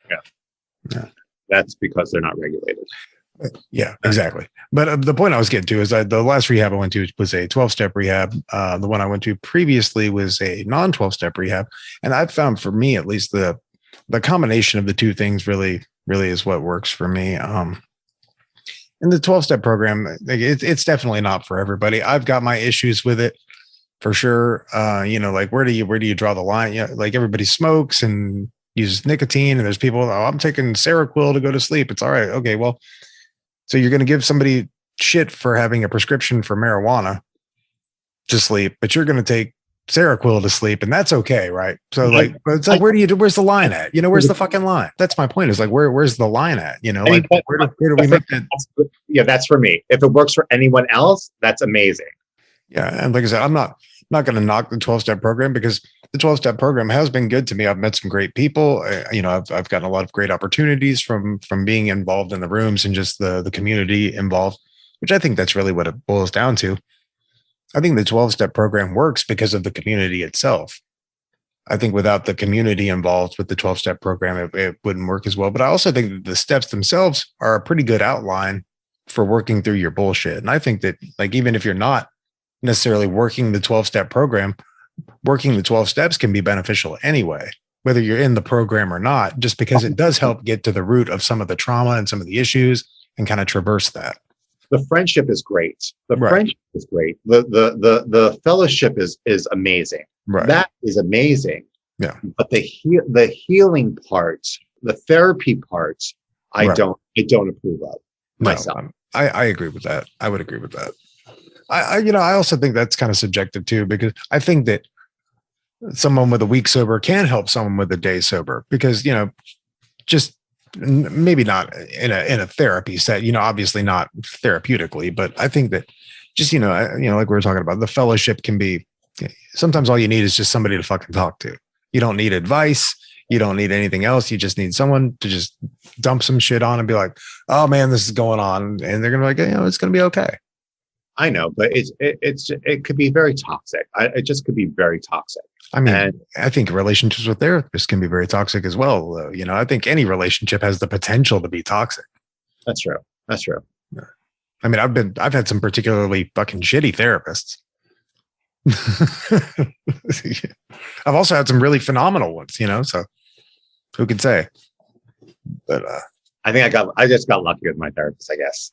Yeah. That's because they're not regulated. Yeah, exactly. But the point I was getting to is the last rehab I went to was a 12-step rehab. The one I went to previously was a non-12-step rehab, and I've found, for me at least, the combination of the two things really is what works for me. In the 12-step program, it's definitely not for everybody. I've got my issues with it for sure. Like where do you draw the line? Like everybody smokes and uses nicotine, and there's people, I'm taking Seroquel to go to sleep. It's all right. Okay, well, so you're going to give somebody shit for having a prescription for marijuana to sleep, but you're going to take Seroquel to sleep, and that's okay, right? So it's like, where's the line at? Where's the fucking line? That's my point. Is like, where's the line at? Like, where do we make that? Yeah, that's for me. If it works for anyone else, that's amazing. Yeah, and like I said, I'm not going to knock the 12-step program, because the 12-step program has been good to me. I've met some great people. I've gotten a lot of great opportunities from being involved in the rooms and just the community involved, which I think that's really what it boils down to. I think the 12-step program works because of the community itself. I think without the community involved with the 12-step program, it wouldn't work as well. But I also think that the steps themselves are a pretty good outline for working through your bullshit. And I think that, like, even if you're not necessarily working the 12-step program, working the 12 steps can be beneficial anyway, whether you're in the program or not, just because it does help get to the root of some of the trauma and some of the issues and kind of traverse that. The friendship is great. The Right. friendship is great. The fellowship is amazing. Right. That is amazing. Yeah. But the healing part, the therapy part, I Right. don't approve of myself. No, I agree with that. I would agree with that. I also think that's kind of subjective too, because I think that someone with a week sober can help someone with a day sober, because, just maybe not in a therapy set, obviously not therapeutically, but I think that just, like we were talking about, the fellowship can be, sometimes all you need is just somebody to fucking talk to. You don't need advice. You don't need anything else. You just need someone to just dump some shit on and be like, oh man, this is going on. And they're going to be like, it's going to be okay. I know, but it could be very toxic. It just could be very toxic. I mean, And I think relationships with therapists can be very toxic as well. I think any relationship has the potential to be toxic. that's true. That's true. I mean, I've had some particularly fucking shitty therapists. I've also had some really phenomenal ones, so who could say? But I think I just got lucky with my therapist, I guess.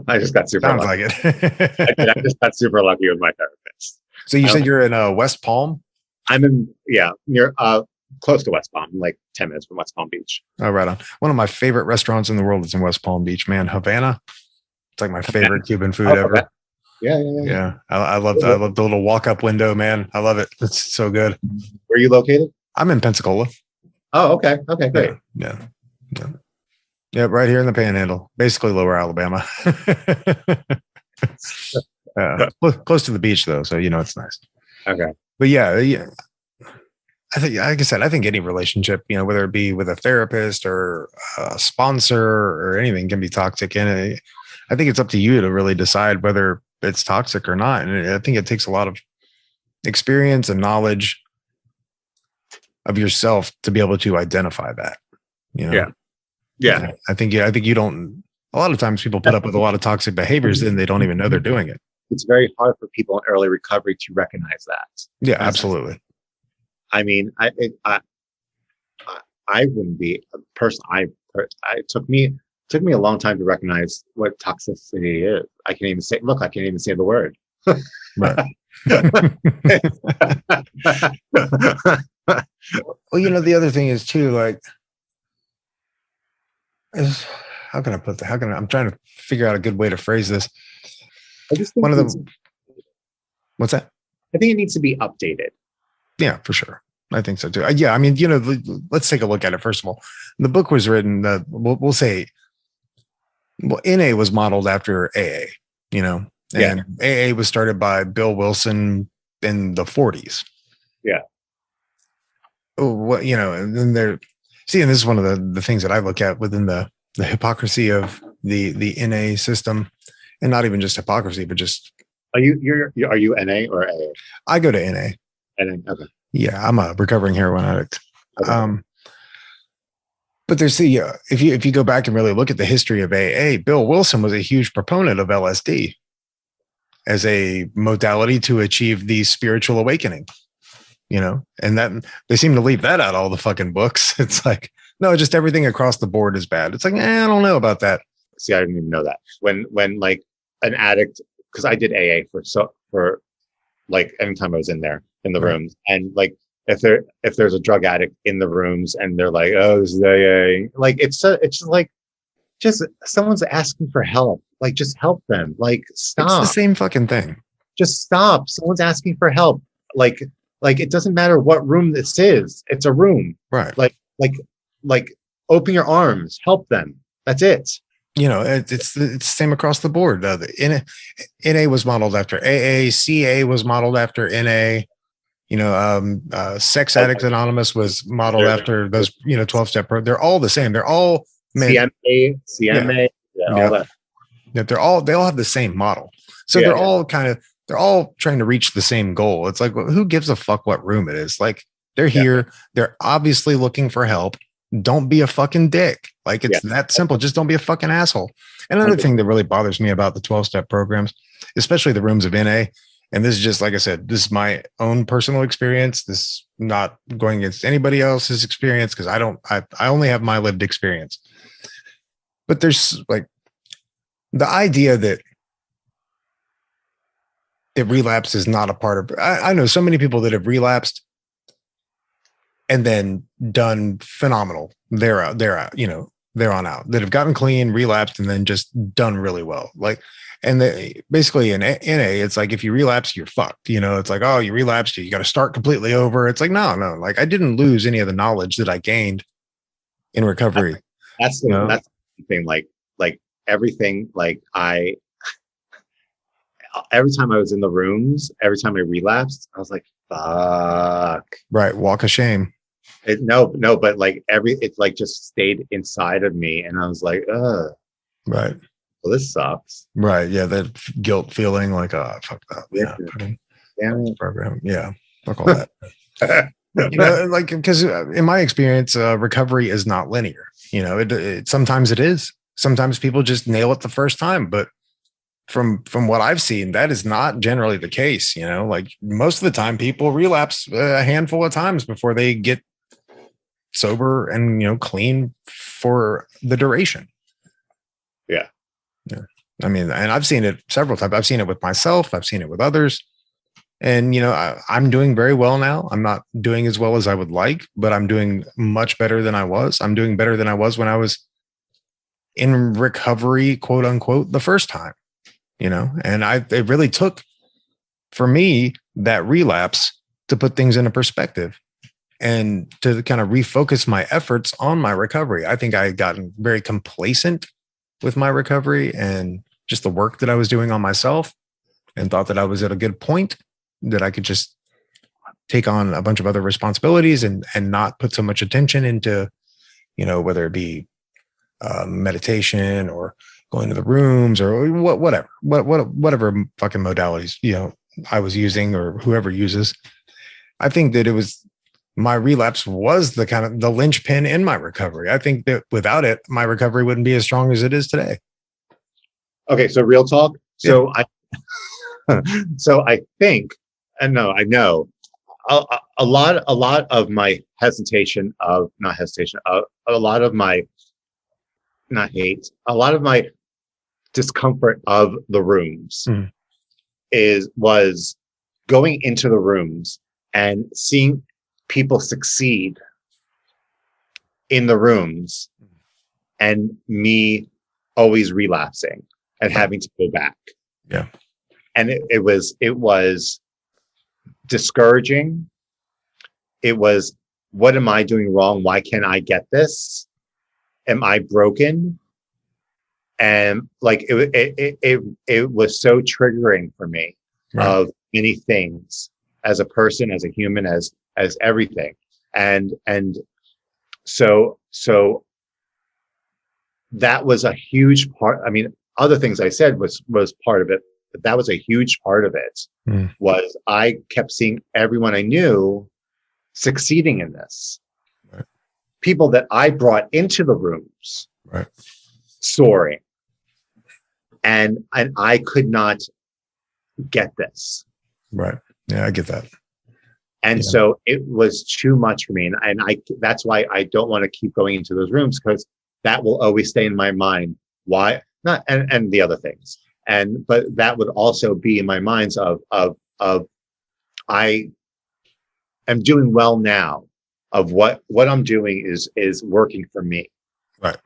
I just got super sounds lucky. like it. I just got super lucky with my therapist. So you said you're in West Palm? I'm near close to West Palm, like 10 minutes from West Palm Beach. Oh, right on. One of my favorite restaurants in the world is in West Palm Beach, man. Havana. It's like my favorite Cuban food ever. Okay. Yeah. I love the little walk-up window, man. I love it. It's so good. Where are you located? I'm in Pensacola. Oh, okay. Okay, great. Yeah, right here in the Panhandle, basically Lower Alabama. Close to the beach, though, so it's nice. Okay. But yeah. I think, like I said, I think any relationship, whether it be with a therapist or a sponsor or anything, can be toxic. And I think it's up to you to really decide whether it's toxic or not. And I think it takes a lot of experience and knowledge of yourself to be able to identify that. Yeah. I think you don't. A lot of times people put up with a lot of toxic behaviors and they don't even know they're doing it. It's very hard for people in early recovery to recognize that. Yeah, absolutely. I mean, I wouldn't be a person. It took me a long time to recognize what toxicity is. I can't even say the word. Right. Well, the other thing is too, like, how can I put that? I'm trying to figure out a good way to phrase this. I just think One of them. What's that? I think it needs to be updated. Yeah, for sure. I think so too. Yeah, I mean, let's take a look at it. First of all, the book was written. We'll say, NA was modeled after AA. And AA was started by Bill Wilson in the 40s. Yeah. And then and this is one of the things that I look at within the hypocrisy of the NA system, and not even just hypocrisy, but just. Are you NA or AA? I go to NA. NA, okay. Yeah, I'm a recovering heroin addict. Okay. But if you go back and really look at the history of AA, Bill Wilson was a huge proponent of LSD as a modality to achieve the spiritual awakening. And that they seem to leave that out all the fucking books. It's like, no, just everything across the board is bad. It's like, I don't know about that. See, I didn't even know that. When like an addict, because I did AA for like anytime I was in the rooms, and like if there's a drug addict in the rooms and they're like, oh, this is AA, like it's just like, just someone's asking for help, like just help them, like stop. It's the same fucking thing. Just stop. Someone's asking for help, like it doesn't matter what room this is. It's a room, right? Like open your arms, help them. That's it. It's the same across the board. The NA was modeled after AA. CA was modeled after NA. Sex Addicts Anonymous was modeled after those, 12-step they're all the same. They're all CMA, all that. Yeah, they all have the same model. So they're all trying to reach the same goal. It's like, well, who gives a fuck what room it is? Like, they're here. They're obviously looking for help. Don't be a fucking dick. Like, it's that simple. Just don't be a fucking asshole. And another thing that really bothers me about the 12-step programs, especially the rooms of NA, and this is just, like I said, this is my own personal experience. This is not going against anybody else's experience, because I only have my lived experience. But there's like the idea that relapse is not a part of, I know so many people that have relapsed and then done phenomenal. They're on out, that have gotten clean, relapsed, and then just done really well. Like, and basically in NA, it's like, if you relapse, you're fucked. It's like, oh, you relapsed, you got to start completely over. It's like, no. Like, I didn't lose any of the knowledge that I gained in recovery. That's the thing. Like everything, like every time I was in the rooms, every time I relapsed, I was like, fuck. Right. Walk of shame. But like it's like just stayed inside of me. And I was like, right. Well, this sucks. Right. Yeah. That guilt feeling, like, oh, fuck that. Program. Yeah. Fuck all that. Like, because in my experience, recovery is not linear. It sometimes it is. Sometimes people just nail it the first time, but from what I've seen, that is not generally the case. Like, most of the time people relapse a handful of times before they get sober and, clean for the duration. Yeah. I mean, and I've seen it several times. I've seen it with myself. I've seen it with others. And, I'm doing very well now. I'm not doing as well as I would like, but I'm doing much better than I was. I'm doing better than I was when I was in recovery, quote unquote, the first time, and it really took for me that relapse to put things into perspective and to kind of refocus my efforts on my recovery. I think I had gotten very complacent with my recovery and just the work that I was doing on myself, and thought that I was at a good point, that I could just take on a bunch of other responsibilities and not put so much attention into, whether it be meditation or going to the rooms or whatever fucking modalities, I was using, or whoever uses. I think that my relapse was the kind of the linchpin in my recovery. I think that without it, my recovery wouldn't be as strong as it is today. Okay. So real talk. So I think, and no, I know a lot of my a lot of my discomfort of the rooms was going into the rooms and seeing people succeed in the rooms, and me always relapsing and having to go back. Yeah. And it was discouraging. It was, what am I doing wrong? Why can't I get this? Am I broken? And like, it was so triggering for me, right, of many things, as a person, as a human, as everything. And so that was a huge part. I mean, other things I said was part of it, but that was a huge part of it. Was I kept seeing everyone I knew succeeding in this. Right. People that I brought into the rooms, right, soaring. And I could not get this. Right. Yeah, I get that. And so it was too much for me. And that's why I don't want to keep going into those rooms, because that will always stay in my mind. Why not? And the other things. But that would also be in my minds of I am doing well now, of what I'm doing is working for me. Right.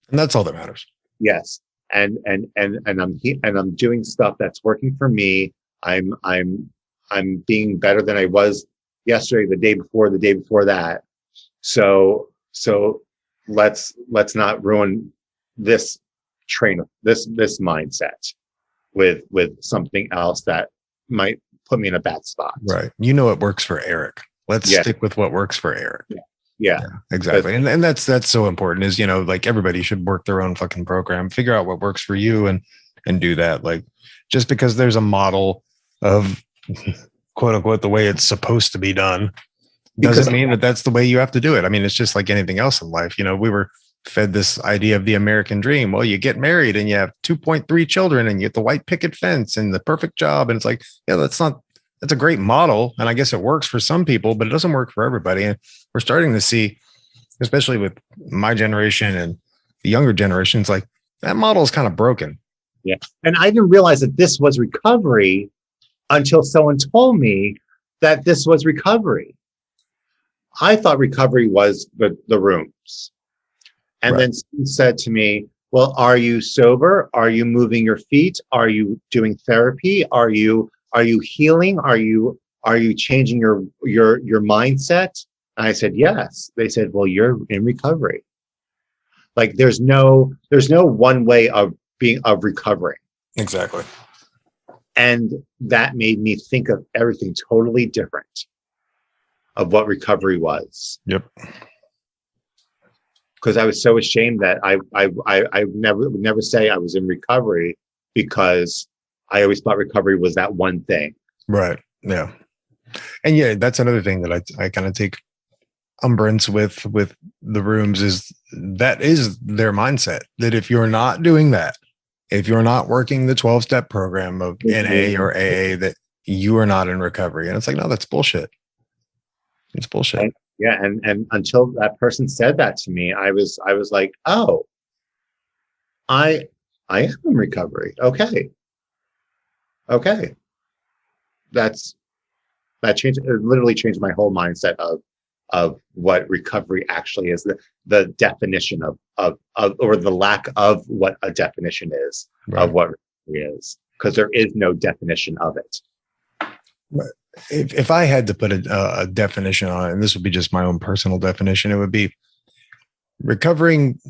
And that's all that matters. Yes. And I'm doing stuff that's working for me. I'm being better than I was yesterday, the day before that. So let's not ruin this train of this mindset with something else that might put me in a bad spot. Right. You know, it works for Eric. Let's stick with what works for Eric. Yeah, exactly. And that's so important is, like everybody should work their own fucking program, figure out what works for you and do that. Like just because there's a model of quote unquote, the way it's supposed to be done doesn't mean that that's the way you have to do it. I mean, it's just like anything else in life. We were fed this idea of the American dream. Well, you get married and you have 2.3 children and you get the white picket fence and the perfect job. And it's like, that's a great model. And I guess it works for some people, but it doesn't work for everybody. And we're starting to see, especially with my generation and the younger generations, like that model is kind of broken. Yeah. And I didn't realize that this was recovery until someone told me that this was recovery. I thought recovery was the rooms. And then someone said to me, well, are you sober? Are you moving your feet? Are you doing therapy? Are you healing? Are you changing your mindset? And I said, yes. They said, well, you're in recovery. Like there's no one way of recovering. Exactly. And that made me think of everything totally different of what recovery was. Yep. Because I was so ashamed that I would never say I was in recovery because I always thought recovery was that one thing. Right. Yeah. And that's another thing that I kind of take umbrance with the rooms is that is their mindset that if you're not doing that, if you're not working the 12-step program of NA or AA, that you are not in recovery. And it's like, no, that's bullshit. It's bullshit. And until that person said that to me, I was like, oh, I am in recovery. Okay. That changed. It literally changed my whole mindset of what recovery actually is, the definition of or the lack of what a definition is of what recovery is, because there is no definition of it. If I had to put a definition on it, and this would be just my own personal definition, it would be recovering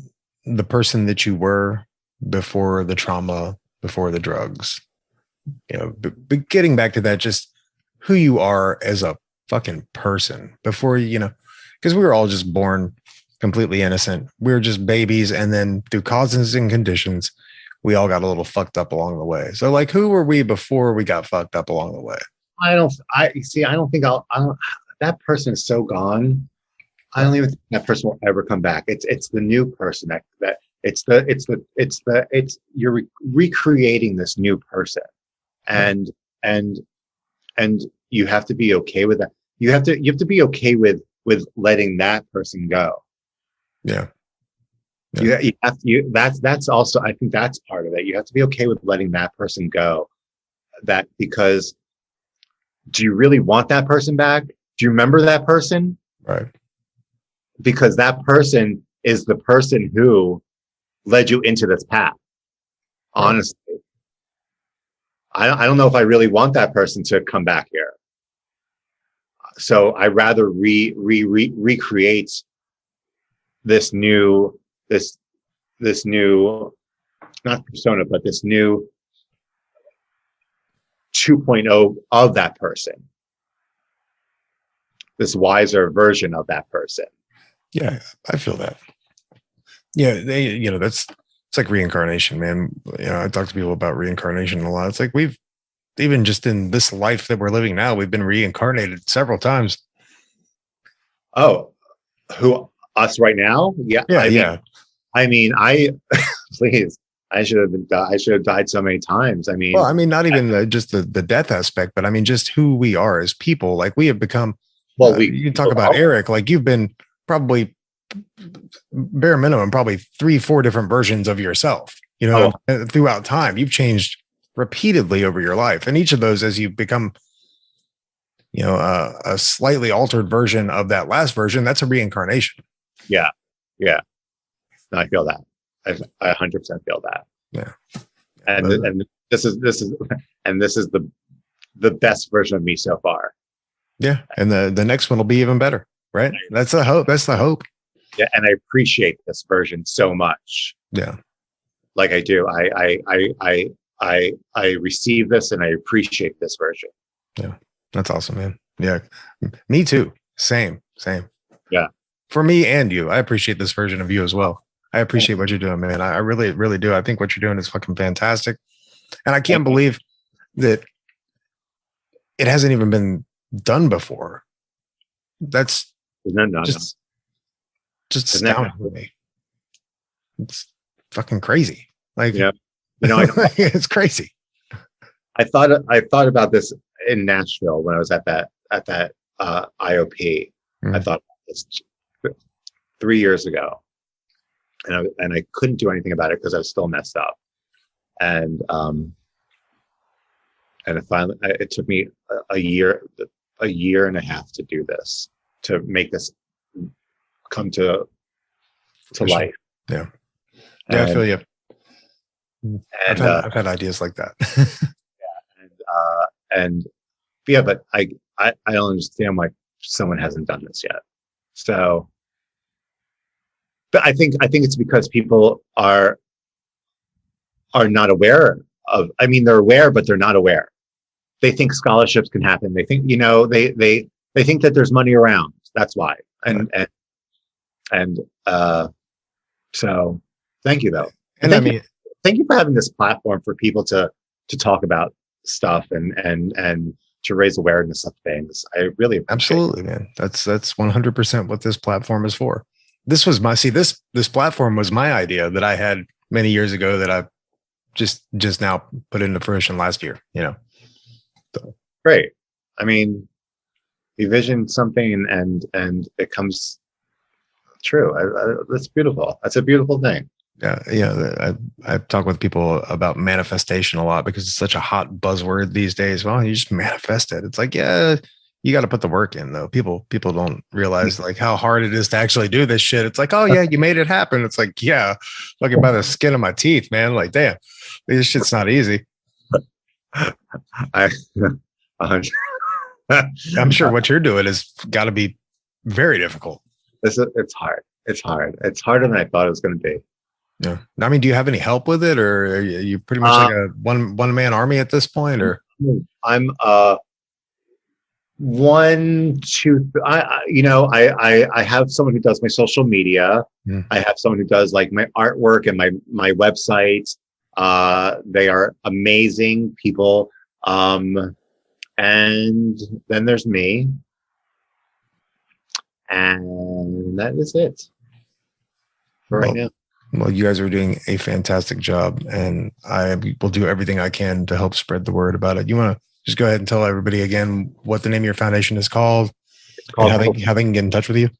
the person that you were before the trauma, before the drugs. But getting back to that, just who you are as a fucking person before, because we were all just born completely innocent. We were just babies. And then through causes and conditions, we all got a little fucked up along the way. So like, who were we before we got fucked up along the way? I don't think that person is so gone. I don't even think that person will ever come back. It's the new person you're recreating this new person. And you have to be okay with that. You have to be okay with letting that person go. Yeah. That's also, I think that's part of it. You have to be okay with letting that person go. That because do you really want that person back? Do you remember that person? Right. Because that person is the person who led you into this path. Honestly. I don't know if I really want that person to come back here. So I rather recreate this new, not persona, but this new 2.0 of that person, this wiser version of that person. Yeah, I feel that. Yeah, it's like reincarnation, man. I talk to people about reincarnation a lot. It's like we've, even just in this life that we're living now, we've been reincarnated several times. Oh, us right now? Yeah. Yeah. Please. I should have died so many times. Not even just the death aspect, but just who we are as people. Like we have become, you talk about Eric, like you've been probably bare minimum, probably 3-4 different versions of yourself, throughout time. You've changed repeatedly over your life. And each of those, as you become, a slightly altered version of that last version, that's a reincarnation. Yeah. Yeah. No, I feel that. I 100% feel that. Yeah. And this is the best version of me so far. Yeah. And the next one will be even better. Right. That's the hope. Yeah. And I appreciate this version so much. Yeah. Like I do. I receive this and I appreciate this version. Yeah. That's awesome, man. Yeah. Me too. Same. Yeah. For me and you, I appreciate this version of you as well. I appreciate what you're doing, man. I really, really do. I think what you're doing is fucking fantastic. And I can't believe that it hasn't even been done before. That's just astounding to me. It's fucking crazy. Like, yeah, it's crazy. I thought about this in Nashville when I was at that IOP. I thought about this 3 years ago, and I couldn't do anything about it because I was still messed up. And it took me a year and a half to do this, to make this come to life. Yeah. Yeah, I feel you. I've had ideas like that. But I don't understand why someone hasn't done this yet. So, but I think it's because people are not aware of. I mean, they're aware, but they're not aware. They think scholarships can happen. They think they think that there's money around. That's why. So thank you though. And thank you for having this platform for people to talk about stuff and to raise awareness of things. I really appreciate absolutely, man. That's 100% what this platform is for. This was this platform was my idea that I had many years ago that I just now put into fruition last year. So. Great. I mean, you vision something and it comes true. That's beautiful. That's a beautiful thing. Yeah. I talk with people about manifestation a lot because it's such a hot buzzword these days. Well, you just manifest it. It's like, yeah, you got to put the work in though. People don't realize like how hard it is to actually do this shit. It's like, oh yeah, you made it happen. It's like, yeah, looking by the skin of my teeth, man. Like, damn, this shit's not easy. I'm sure what you're doing has got to be very difficult. It's hard. It's hard. It's harder than I thought it was going to be. Yeah. I mean, do you have any help with it, or are you pretty much like a one man army at this point? Or I'm one, two. I have someone who does my social media. I have someone who does like my artwork and my website. They are amazing people. And then there's me. And that is it for right now. Well, you guys are doing a fantastic job, and I will do everything I can to help spread the word about it. You want to just go ahead and tell everybody again what the name of your foundation is called, and how they can get in touch with you?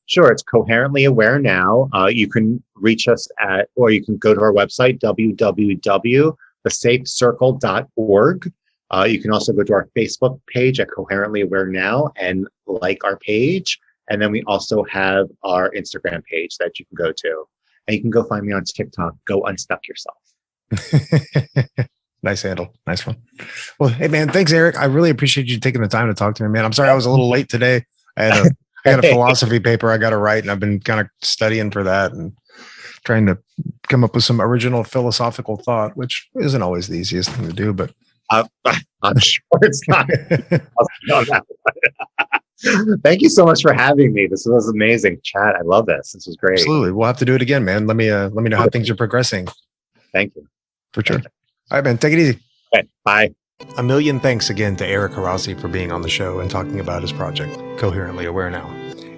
Sure. It's Coherently Aware Now. You can reach us or you can go to our website, www.thesafecircle.org. You can also go to our Facebook page at Coherently Aware Now and like our page. And then we also have our Instagram page that you can go to. And you can go find me on TikTok. Go unstuck yourself. Nice handle. Nice one. Well, hey, man, thanks, Eric. I really appreciate you taking the time to talk to me, man. I'm sorry I was a little late today. I got a philosophy paper I got to write, and I've been kind of studying for that and trying to come up with some original philosophical thought, which isn't always the easiest thing to do, but I'm sure it's not. Thank you so much for having me. This was amazing chat. I love this. This was great. Absolutely. We'll have to do it again, man. Let me know how things are progressing. Thank you. For sure. All right, man. Take it easy. Okay, bye. A million thanks again to Eric Harazi for being on the show and talking about his project, Coherently Aware Now.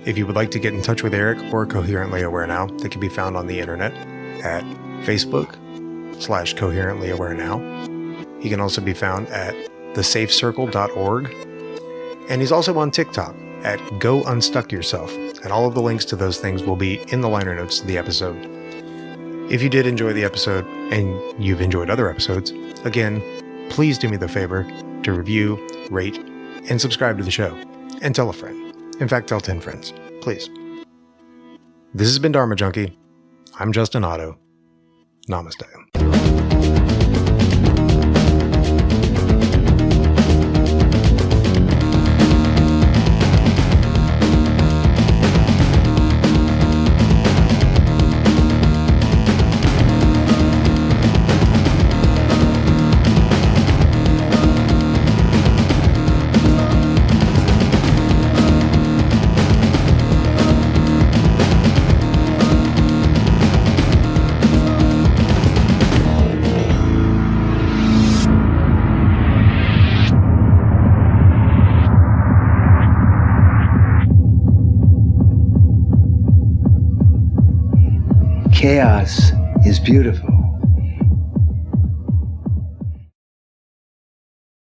If you would like to get in touch with Eric or Coherently Aware Now, they can be found on the internet at Facebook/Coherently Aware Now. He can also be found at thesafecircle.org. And he's also on TikTok at Go Unstuck Yourself. And all of the links to those things will be in the liner notes to the episode. If you did enjoy the episode and you've enjoyed other episodes, again, please do me the favor to review, rate, and subscribe to the show. And tell a friend. In fact, tell 10 friends, please. This has been Dharma Junkie. I'm Justin Otto. Namaste. Chaos is beautiful.